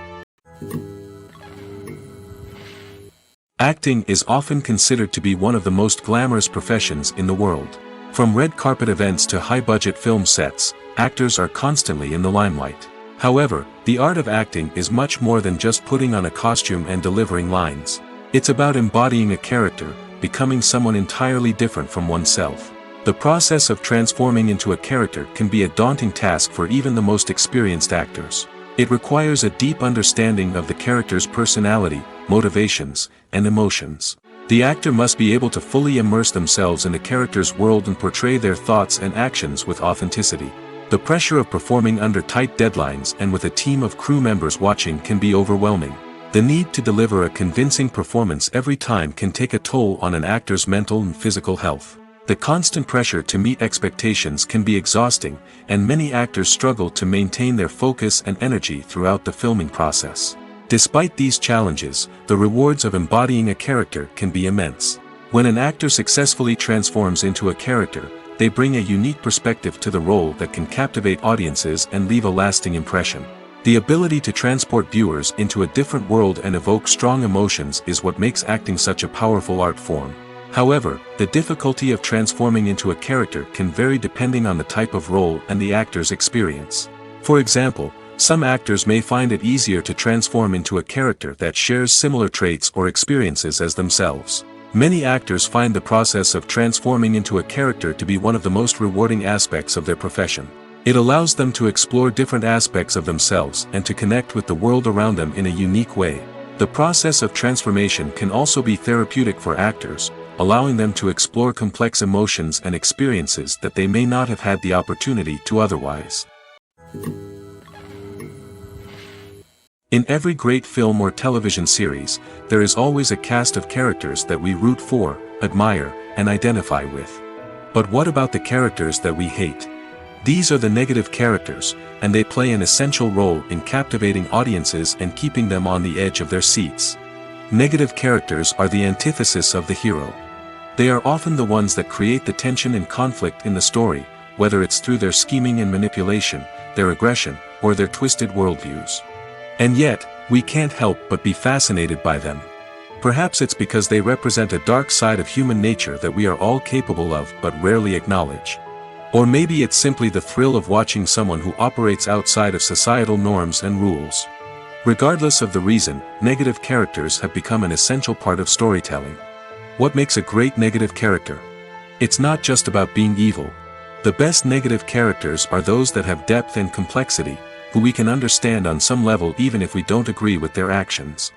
Acting is often considered to be one of the most glamorous professions in the world. From red carpet events to high-budget film sets, actors are constantly in the limelight. However, the art of acting is much more than just putting on a costume and delivering lines. It's about embodying a character, becoming someone entirely different from oneself. The process of transforming into a character can be a daunting task for even the most experienced actors. It requires a deep understanding of the character's personality, motivations, and emotions. The actor must be able to fully immerse themselves in the character's world and portray their thoughts and actions with authenticity. The pressure of performing under tight deadlines and with a team of crew members watching can be overwhelming. The need to deliver a convincing performance every time can take a toll on an actor's mental and physical health. The constant pressure to meet expectations can be exhausting, and many actors struggle to maintain their focus and energy throughout the filming process. Despite these challenges, the rewards of embodying a character can be immense. When an actor successfully transforms into a character, they bring a unique perspective to the role that can captivate audiences and leave a lasting impression. The ability to transport viewers into a different world and evoke strong emotions is what makes acting such a powerful art form. However, the difficulty of transforming into a character can vary depending on the type of role and the actor's experience. For example, some actors may find it easier to transform into a character that shares similar traits or experiences as themselves. Many actors find the process of transforming into a character to be one of the most rewarding aspects of their profession. It allows them to explore different aspects of themselves and to connect with the world around them in a unique way. The process of transformation can also be therapeutic for actors, allowing them to explore complex emotions and experiences that they may not have had the opportunity to otherwise. In every great film or television series, there is always a cast of characters that we root for, admire, and identify with. But what about the characters that we hate? These are the negative characters, and they play an essential role in captivating audiences and keeping them on the edge of their seats. Negative characters are the antithesis of the hero. They are often the ones that create the tension and conflict in the story, whether it's through their scheming and manipulation, their aggression, or their twisted worldviews. And yet, we can't help but be fascinated by them. Perhaps it's because they represent a dark side of human nature that we are all capable of but rarely acknowledge. Or maybe it's simply the thrill of watching someone who operates outside of societal norms and rules. Regardless of the reason, negative characters have become an essential part of storytelling. What makes a great negative character? It's not just about being evil. The best negative characters are those that have depth and complexity, who we can understand on some level even if we don't agree with their actions.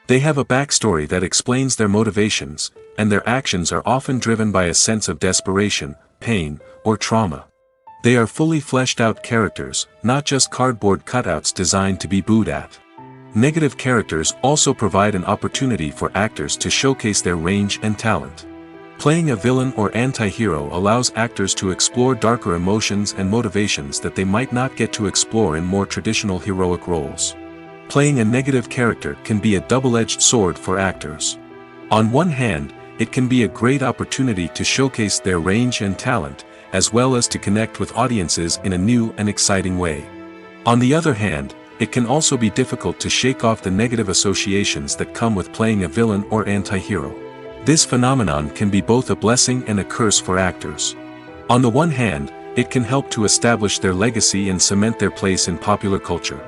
They have a backstory that explains their motivations, and their actions are often driven by a sense of desperation, pain, or trauma. They are fully fleshed out characters, not just cardboard cutouts designed to be booed at. Negative characters also provide an opportunity for actors to showcase their range and talent. Playing a villain or anti-hero allows actors to explore darker emotions and motivations that they might not get to explore in more traditional heroic roles. Playing a negative character can be a double-edged sword for actors. On one hand, it can be a great opportunity to showcase their range and talent, as well as to connect with audiences in a new and exciting way. On the other hand, it can also be difficult to shake off the negative associations that come with playing a villain or anti-hero. This phenomenon can be both a blessing and a curse for actors. On the one hand, it can help to establish their legacy and cement their place in popular culture.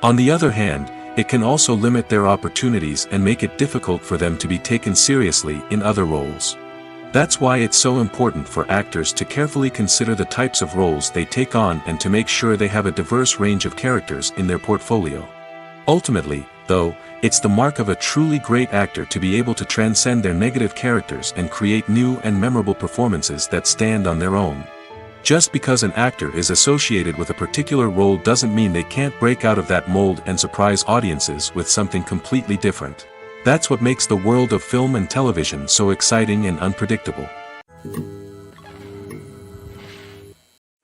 On the other hand, it can also limit their opportunities and make it difficult for them to be taken seriously in other roles. That's why it's so important for actors to carefully consider the types of roles they take on and to make sure they have a diverse range of characters in their portfolio. Ultimately, though, it's the mark of a truly great actor to be able to transcend their negative characters and create new and memorable performances that stand on their own. Just because an actor is associated with a particular role doesn't mean they can't break out of that mold and surprise audiences with something completely different. That's what makes the world of film and television so exciting and unpredictable.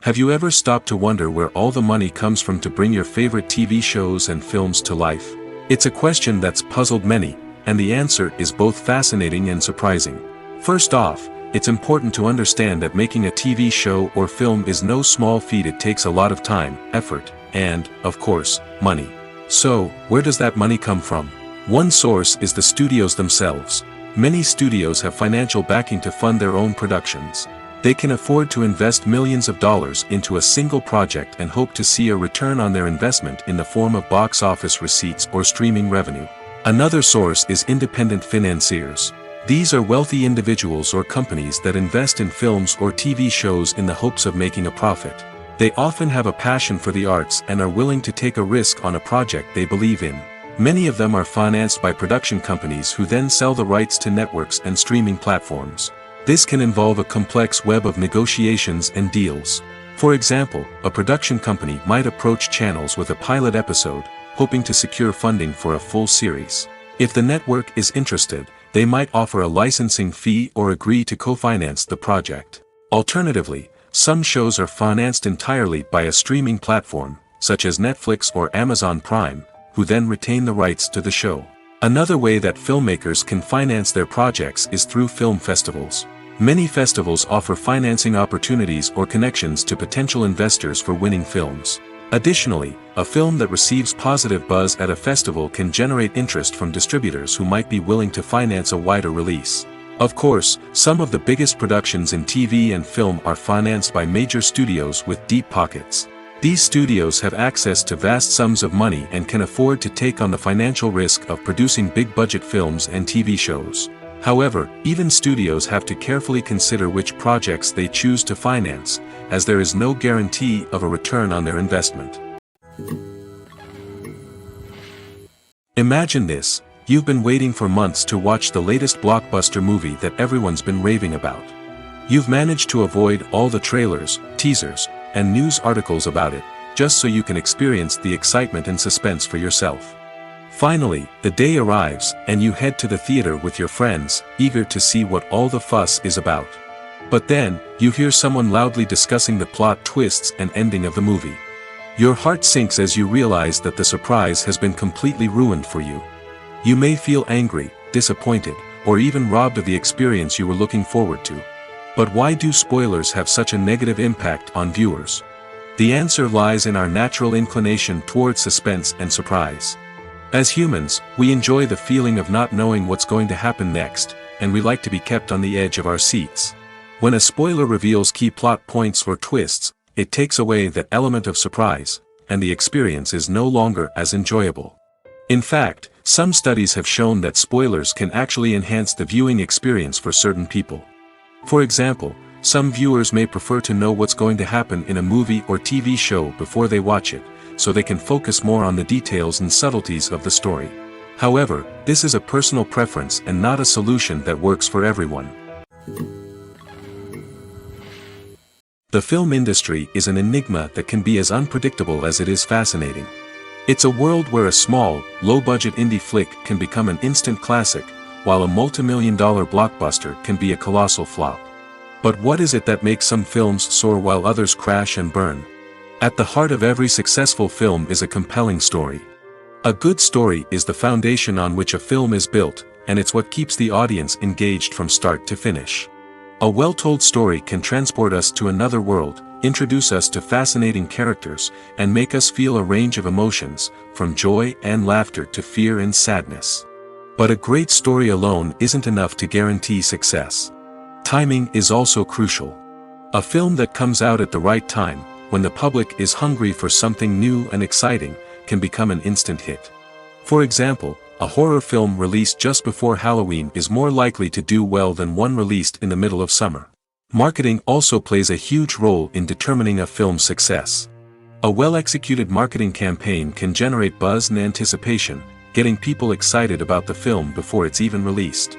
Have you ever stopped to wonder where all the money comes from to bring your favorite TV shows and films to life? It's a question that's puzzled many, and the answer is both fascinating and surprising. First off, it's important to understand that making a TV show or film is no small feat. It takes a lot of time, effort, and, of course, money. So, where does that money come from? One source is the studios themselves. Many studios have financial backing to fund their own productions. They can afford to invest millions of dollars into a single project and hope to see a return on their investment in the form of box office receipts or streaming revenue. Another source is independent financiers. These are wealthy individuals or companies that invest in films or TV shows in the hopes of making a profit. They often have a passion for the arts and are willing to take a risk on a project they believe in. Many of them are financed by production companies who then sell the rights to networks and streaming platforms. This can involve a complex web of negotiations and deals. For example, a production company might approach channels with a pilot episode, hoping to secure funding for a full series. If the network is interested, they might offer a licensing fee or agree to co-finance the project. Alternatively, some shows are financed entirely by a streaming platform, such as Netflix or Amazon Prime, who then retain the rights to the show. Another way that filmmakers can finance their projects is through film festivals. Many festivals offer financing opportunities or connections to potential investors for winning films. Additionally, a film that receives positive buzz at a festival can generate interest from distributors who might be willing to finance a wider release. Of course, some of the biggest productions in TV and film are financed by major studios with deep pockets. These studios have access to vast sums of money and can afford to take on the financial risk of producing big-budget films and TV shows. However, even studios have to carefully consider which projects they choose to finance, as there is no guarantee of a return on their investment. Imagine this: you've been waiting for months to watch the latest blockbuster movie that everyone's been raving about. You've managed to avoid all the trailers, teasers, and news articles about it, just so you can experience the excitement and suspense for yourself. Finally, the day arrives, and you head to the theater with your friends, eager to see what all the fuss is about. But then, you hear someone loudly discussing the plot twists and ending of the movie. Your heart sinks as you realize that the surprise has been completely ruined for you. You may feel angry, disappointed, or even robbed of the experience you were looking forward to. But why do spoilers have such a negative impact on viewers? The answer lies in our natural inclination toward suspense and surprise. As humans, we enjoy the feeling of not knowing what's going to happen next, and we like to be kept on the edge of our seats. When a spoiler reveals key plot points or twists, it takes away that element of surprise, and the experience is no longer as enjoyable. In fact, some studies have shown that spoilers can actually enhance the viewing experience for certain people. For example, some viewers may prefer to know what's going to happen in a movie or TV show before they watch it, so they can focus more on the details and subtleties of the story. However, this is a personal preference and not a solution that works for everyone. The film industry is an enigma that can be as unpredictable as it is fascinating. It's a world where a small, low-budget indie flick can become an instant classic, while a multi-million-dollar blockbuster can be a colossal flop. But what is it that makes some films soar while others crash and burn? At the heart of every successful film is a compelling story. A good story is the foundation on which a film is built, and it's what keeps the audience engaged from start to finish. A well-told story can transport us to another world, introduce us to fascinating characters, and make us feel a range of emotions, from joy and laughter to fear and sadness. But a great story alone isn't enough to guarantee success. Timing is also crucial. A film that comes out at the right time, when the public is hungry for something new and exciting, can become an instant hit. For example, a horror film released just before Halloween is more likely to do well than one released in the middle of summer. Marketing also plays a huge role in determining a film's success. A well-executed marketing campaign can generate buzz and anticipation, getting people excited about the film before it's even released.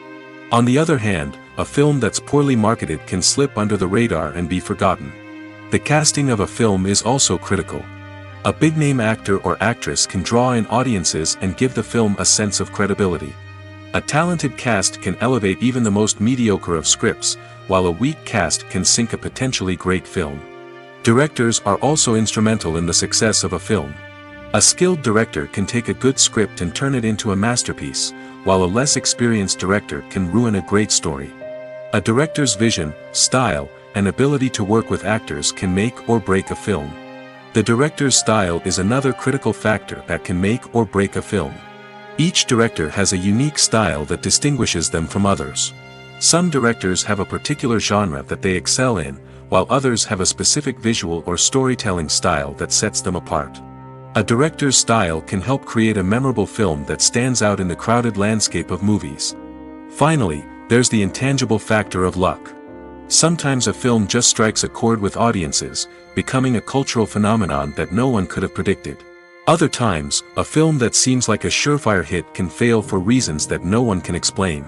On the other hand, a film that's poorly marketed can slip under the radar and be forgotten. The casting of a film is also critical. A big-name actor or actress can draw in audiences and give the film a sense of credibility. A talented cast can elevate even the most mediocre of scripts, while a weak cast can sink a potentially great film. Directors are also instrumental in the success of a film. A skilled director can take a good script and turn it into a masterpiece, while a less experienced director can ruin a great story. A director's vision, style, and ability to work with actors can make or break a film. The director's style is another critical factor that can make or break a film. Each director has a unique style that distinguishes them from others. Some directors have a particular genre that they excel in, while others have a specific visual or storytelling style that sets them apart. A director's style can help create a memorable film that stands out in the crowded landscape of movies. Finally, there's the intangible factor of luck. Sometimes a film just strikes a chord with audiences, becoming a cultural phenomenon that no one could have predicted. Other times, a film that seems like a surefire hit can fail for reasons that no one can explain.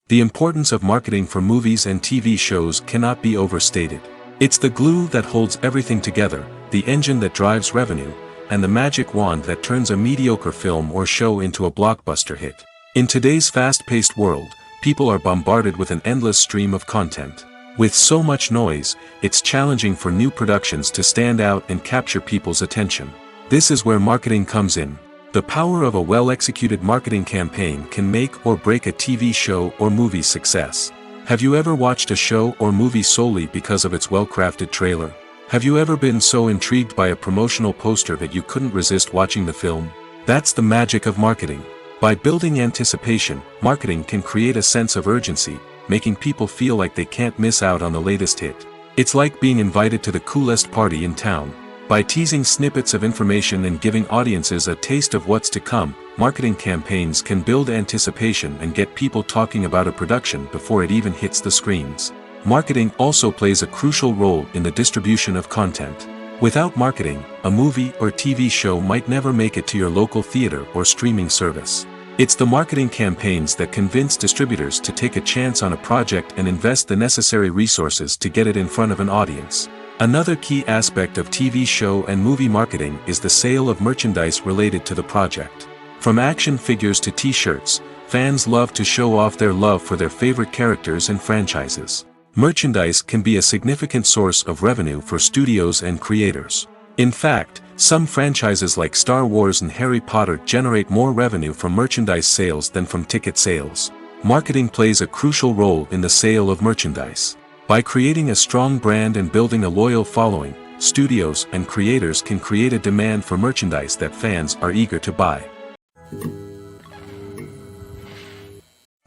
The importance of marketing for movies and TV shows cannot be overstated. It's the glue that holds everything together, the engine that drives revenue, and the magic wand that turns a mediocre film or show into a blockbuster hit. In today's fast-paced world, people are bombarded with an endless stream of content. With so much noise, it's challenging for new productions to stand out and capture people's attention. This is where marketing comes in. The power of a well-executed marketing campaign can make or break a TV show or movie's success. Have you ever watched a show or movie solely because of its well-crafted trailer? Have you ever been so intrigued by a promotional poster that you couldn't resist watching the film? That's the magic of marketing. By building anticipation, marketing can create a sense of urgency, making people feel like they can't miss out on the latest hit. It's like being invited to the coolest party in town. By teasing snippets of information and giving audiences a taste of what's to come, marketing campaigns can build anticipation and get people talking about a production before it even hits the screens. Marketing also plays a crucial role in the distribution of content. Without marketing, a movie or TV show might never make it to your local theater or streaming service. It's the marketing campaigns that convince distributors to take a chance on a project and invest the necessary resources to get it in front of an audience. Another key aspect of TV show and movie marketing is the sale of merchandise related to the project. From action figures to t-shirts, fans love to show off their love for their favorite characters and franchises. Merchandise can be a significant source of revenue for studios and creators. In fact, some franchises like Star Wars and Harry Potter generate more revenue from merchandise sales than from ticket sales. Marketing plays a crucial role in the sale of merchandise. By creating a strong brand and building a loyal following, studios and creators can create a demand for merchandise that fans are eager to buy.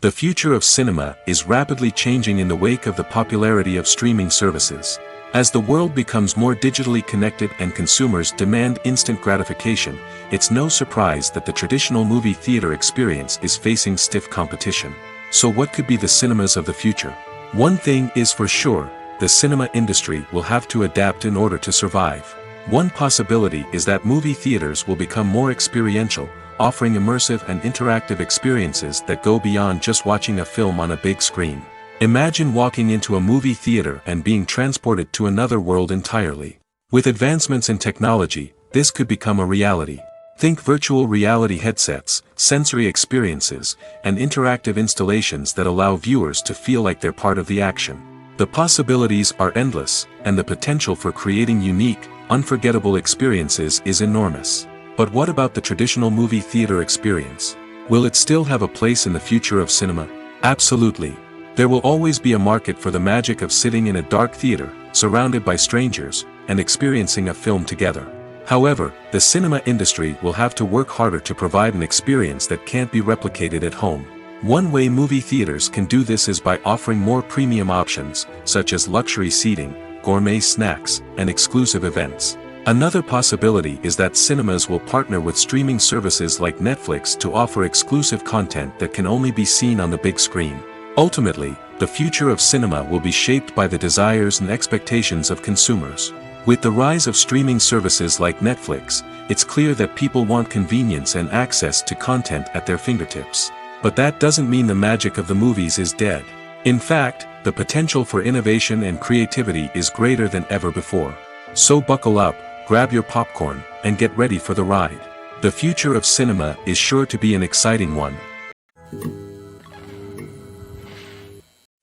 The future of cinema is rapidly changing in the wake of the popularity of streaming services. As the world becomes more digitally connected and consumers demand instant gratification, it's no surprise that the traditional movie theater experience is facing stiff competition. So what could be the cinemas of the future? One thing is for sure, the cinema industry will have to adapt in order to survive. One possibility is that movie theaters will become more experiential, offering immersive and interactive experiences that go beyond just watching a film on a big screen. Imagine walking into a movie theater and being transported to another world entirely. With advancements in technology, this could become a reality. Think virtual reality headsets, sensory experiences, and interactive installations that allow viewers to feel like they're part of the action. The possibilities are endless, and the potential for creating unique, unforgettable experiences is enormous. But what about the traditional movie theater experience? Will it still have a place in the future of cinema? Absolutely. There will always be a market for the magic of sitting in a dark theater, surrounded by strangers, and experiencing a film together. However, the cinema industry will have to work harder to provide an experience that can't be replicated at home. One way movie theaters can do this is by offering more premium options, such as luxury seating, gourmet snacks, and exclusive events. Another possibility is that cinemas will partner with streaming services like Netflix to offer exclusive content that can only be seen on the big screen. Ultimately, the future of cinema will be shaped by the desires and expectations of consumers. With the rise of streaming services like Netflix, it's clear that people want convenience and access to content at their fingertips. But that doesn't mean the magic of the movies is dead. In fact, the potential for innovation and creativity is greater than ever before. So buckle up, grab your popcorn, and get ready for the ride. The future of cinema is sure to be an exciting one.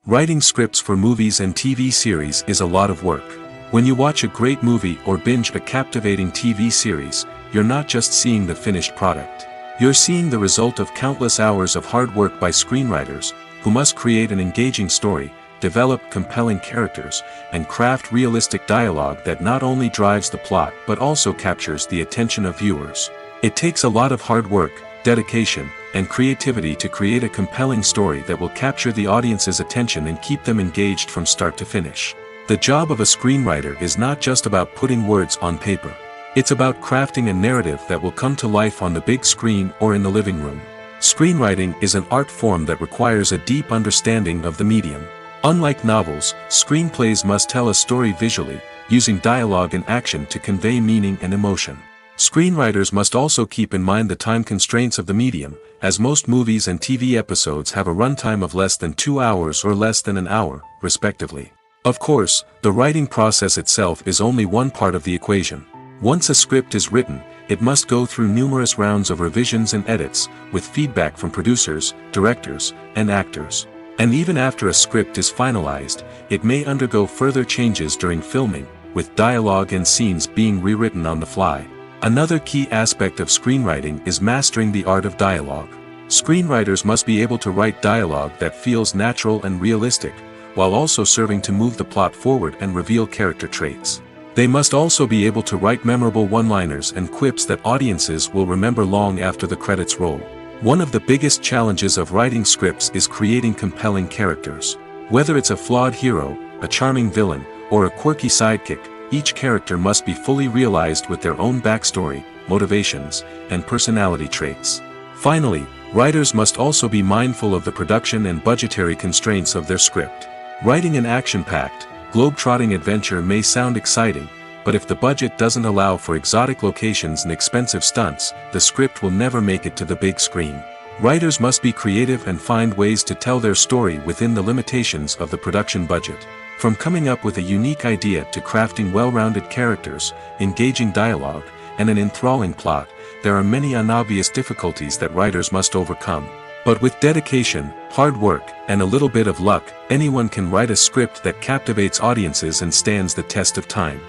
Writing scripts for movies and TV series is a lot of work. When you watch a great movie or binge a captivating TV series, you're not just seeing the finished product. You're seeing the result of countless hours of hard work by screenwriters, who must create an engaging story, develop compelling characters, and craft realistic dialogue that not only drives the plot but also captures the attention of viewers. It takes a lot of hard work, dedication, and creativity to create a compelling story that will capture the audience's attention and keep them engaged from start to finish. The job of a screenwriter is not just about putting words on paper. It's about crafting a narrative that will come to life on the big screen or in the living room. Screenwriting is an art form that requires a deep understanding of the medium. Unlike novels, screenplays must tell a story visually, using dialogue and action to convey meaning and emotion. Screenwriters must also keep in mind the time constraints of the medium, as most movies and TV episodes have a runtime of less than 2 hours or less than an hour, respectively. Of course, the writing process itself is only one part of the equation. Once a script is written, it must go through numerous rounds of revisions and edits, with feedback from producers, directors, and actors. And even after a script is finalized, it may undergo further changes during filming, with dialogue and scenes being rewritten on the fly. Another key aspect of screenwriting is mastering the art of dialogue. Screenwriters must be able to write dialogue that feels natural and realistic, while also serving to move the plot forward and reveal character traits. They must also be able to write memorable one-liners and quips that audiences will remember long after the credits roll. One of the biggest challenges of writing scripts is creating compelling characters. Whether it's a flawed hero, a charming villain, or a quirky sidekick, each character must be fully realized with their own backstory, motivations, and personality traits. Finally, writers must also be mindful of the production and budgetary constraints of their script. Writing an action-packed, globe-trotting adventure may sound exciting, but if the budget doesn't allow for exotic locations and expensive stunts, the script will never make it to the big screen. Writers must be creative and find ways to tell their story within the limitations of the production budget. From coming up with a unique idea to crafting well-rounded characters, engaging dialogue, and an enthralling plot, there are many unobvious difficulties that writers must overcome. But with dedication, hard work, and a little bit of luck, anyone can write a script that captivates audiences and stands the test of time.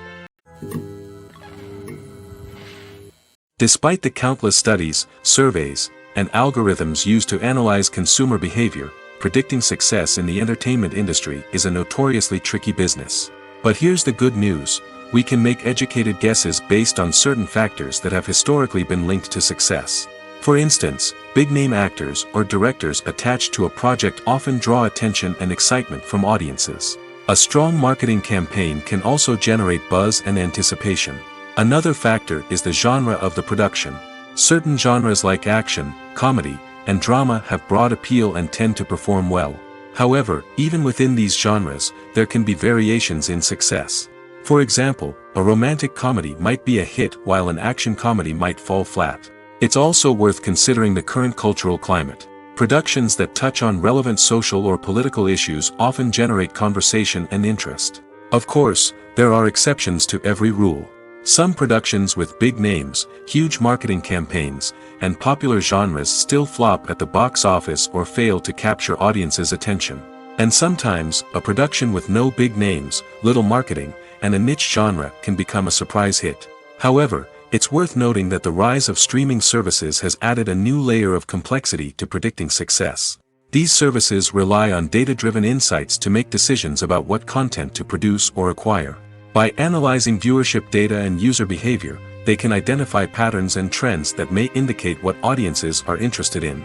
Despite the countless studies, surveys, and algorithms used to analyze consumer behavior, predicting success in the entertainment industry is a notoriously tricky business. But here's the good news: we can make educated guesses based on certain factors that have historically been linked to success. For instance, big-name actors or directors attached to a project often draw attention and excitement from audiences. A strong marketing campaign can also generate buzz and anticipation. Another factor is the genre of the production. Certain genres like action, comedy, and drama have broad appeal and tend to perform well. However, even within these genres, there can be variations in success. For example, a romantic comedy might be a hit while an action comedy might fall flat. It's also worth considering the current cultural climate. Productions that touch on relevant social or political issues often generate conversation and interest. Of course, there are exceptions to every rule. Some productions with big names, huge marketing campaigns, and popular genres still flop at the box office or fail to capture audiences' attention. And sometimes, a production with no big names, little marketing, and a niche genre can become a surprise hit. However, it's worth noting that the rise of streaming services has added a new layer of complexity to predicting success. These services rely on data-driven insights to make decisions about what content to produce or acquire. By analyzing viewership data and user behavior, they can identify patterns and trends that may indicate what audiences are interested in.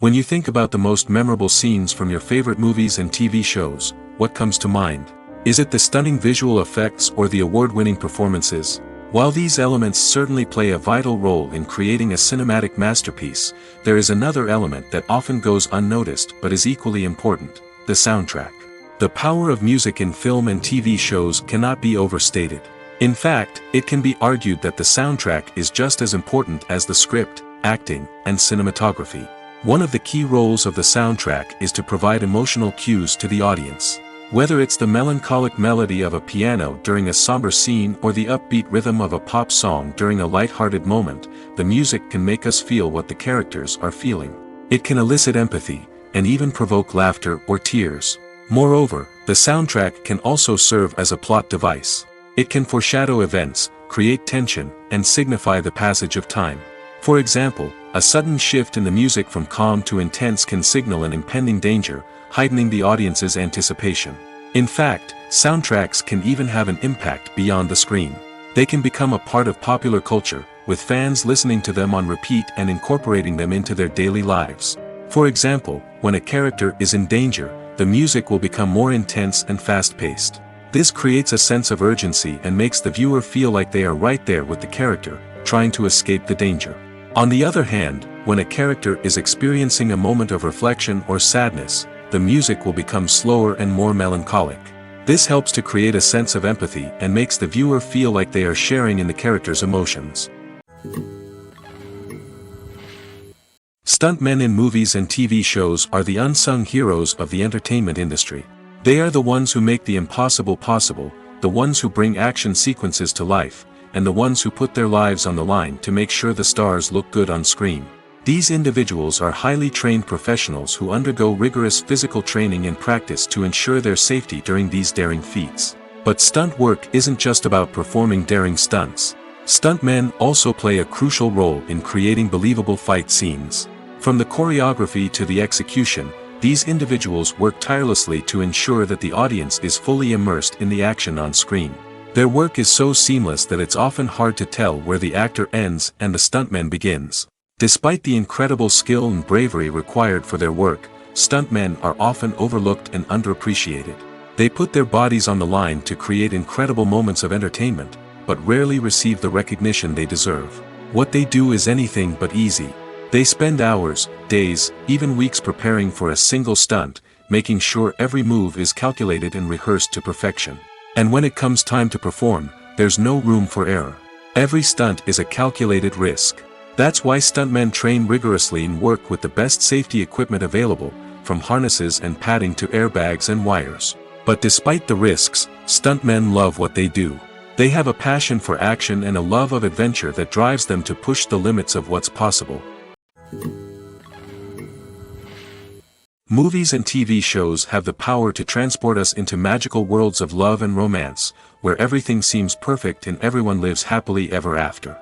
When you think about the most memorable scenes from your favorite movies and TV shows, what comes to mind? Is it the stunning visual effects or the award-winning performances? While these elements certainly play a vital role in creating a cinematic masterpiece, there is another element that often goes unnoticed but is equally important: the soundtrack. The power of music in film and TV shows cannot be overstated. In fact, it can be argued that the soundtrack is just as important as the script, acting, and cinematography. One of the key roles of the soundtrack is to provide emotional cues to the audience. Whether it's the melancholic melody of a piano during a somber scene or the upbeat rhythm of a pop song during a light-hearted moment, the music can make us feel what the characters are feeling. It can elicit empathy, and even provoke laughter or tears. Moreover, the soundtrack can also serve as a plot device. It can foreshadow events, create tension, and signify the passage of time. For example, a sudden shift in the music from calm to intense can signal an impending danger, heightening the audience's anticipation. In fact, soundtracks can even have an impact beyond the screen. They can become a part of popular culture, with fans listening to them on repeat and incorporating them into their daily lives. For example, when a character is in danger, the music will become more intense and fast-paced. This creates a sense of urgency and makes the viewer feel like they are right there with the character, trying to escape the danger. On the other hand, when a character is experiencing a moment of reflection or sadness, the music will become slower and more melancholic. This helps to create a sense of empathy and makes the viewer feel like they are sharing in the character's emotions. Stuntmen in movies and TV shows are the unsung heroes of the entertainment industry. They are the ones who make the impossible possible, the ones who bring action sequences to life, and the ones who put their lives on the line to make sure the stars look good on screen. These individuals are highly trained professionals who undergo rigorous physical training and practice to ensure their safety during these daring feats. But stunt work isn't just about performing daring stunts. Stuntmen also play a crucial role in creating believable fight scenes. From the choreography to the execution, these individuals work tirelessly to ensure that the audience is fully immersed in the action on screen. Their work is so seamless that it's often hard to tell where the actor ends and the stuntman begins. Despite the incredible skill and bravery required for their work, stuntmen are often overlooked and underappreciated. They put their bodies on the line to create incredible moments of entertainment, but rarely receive the recognition they deserve. What they do is anything but easy. They spend hours, days, even weeks preparing for a single stunt, making sure every move is calculated and rehearsed to perfection. And when it comes time to perform, there's no room for error. Every stunt is a calculated risk. That's why stuntmen train rigorously and work with the best safety equipment available, from harnesses and padding to airbags and wires. But despite the risks, stuntmen love what they do. They have a passion for action and a love of adventure that drives them to push the limits of what's possible. Movies and TV shows have the power to transport us into magical worlds of love and romance, where everything seems perfect and everyone lives happily ever after.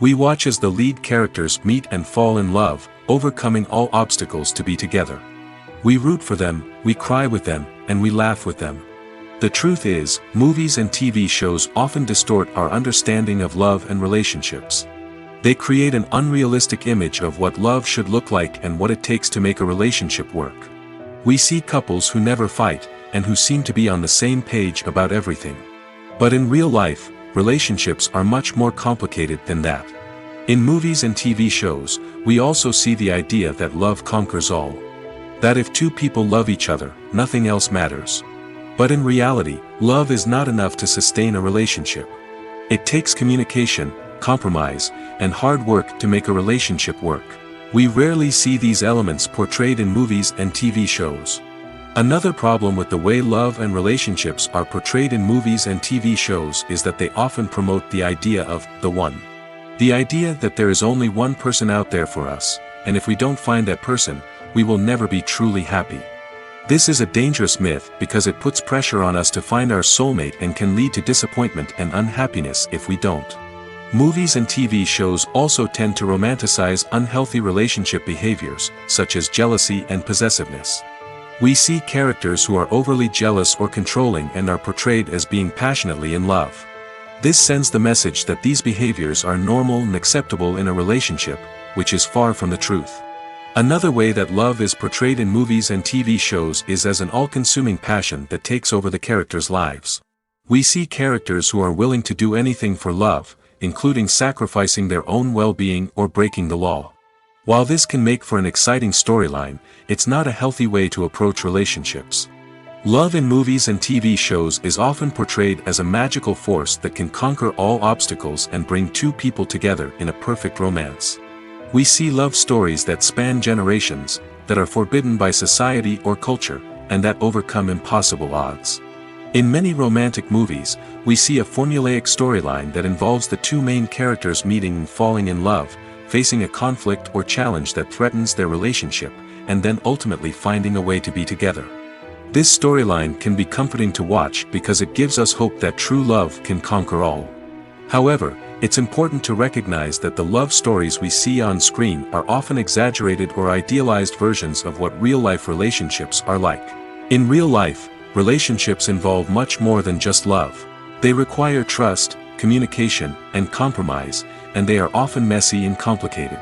We watch as the lead characters meet and fall in love, overcoming all obstacles to be together. We root for them, we cry with them, and we laugh with them. The truth is, movies and TV shows often distort our understanding of love and relationships. They create an unrealistic image of what love should look like and what it takes to make a relationship work. We see couples who never fight, and who seem to be on the same page about everything. But in real life, relationships are much more complicated than that. In movies and TV shows, we also see the idea that love conquers all. That if two people love each other, nothing else matters. But in reality, love is not enough to sustain a relationship. It takes communication, compromise, and hard work to make a relationship work. We rarely see these elements portrayed in movies and TV shows. Another problem with the way love and relationships are portrayed in movies and TV shows is that they often promote the idea of the one. The idea that there is only one person out there for us, and if we don't find that person, we will never be truly happy. This is a dangerous myth because it puts pressure on us to find our soulmate and can lead to disappointment and unhappiness if we don't. Movies and TV shows also tend to romanticize unhealthy relationship behaviors, such as jealousy and possessiveness. We see characters who are overly jealous or controlling and are portrayed as being passionately in love. This sends the message that these behaviors are normal and acceptable in a relationship, which is far from the truth. Another way that love is portrayed in movies and TV shows is as an all-consuming passion that takes over the characters' lives. We see characters who are willing to do anything for love, including sacrificing their own well-being or breaking the law. While this can make for an exciting storyline, it's not a healthy way to approach relationships. Love in movies and TV shows is often portrayed as a magical force that can conquer all obstacles and bring two people together in a perfect romance. We see love stories that span generations, that are forbidden by society or culture, and that overcome impossible odds. In many romantic movies, we see a formulaic storyline that involves the two main characters meeting and falling in love, facing a conflict or challenge that threatens their relationship, and then ultimately finding a way to be together. This storyline can be comforting to watch because it gives us hope that true love can conquer all. However, it's important to recognize that the love stories we see on screen are often exaggerated or idealized versions of what real-life relationships are like. In real life, relationships involve much more than just love. They require trust, communication, and compromise, and they are often messy and complicated.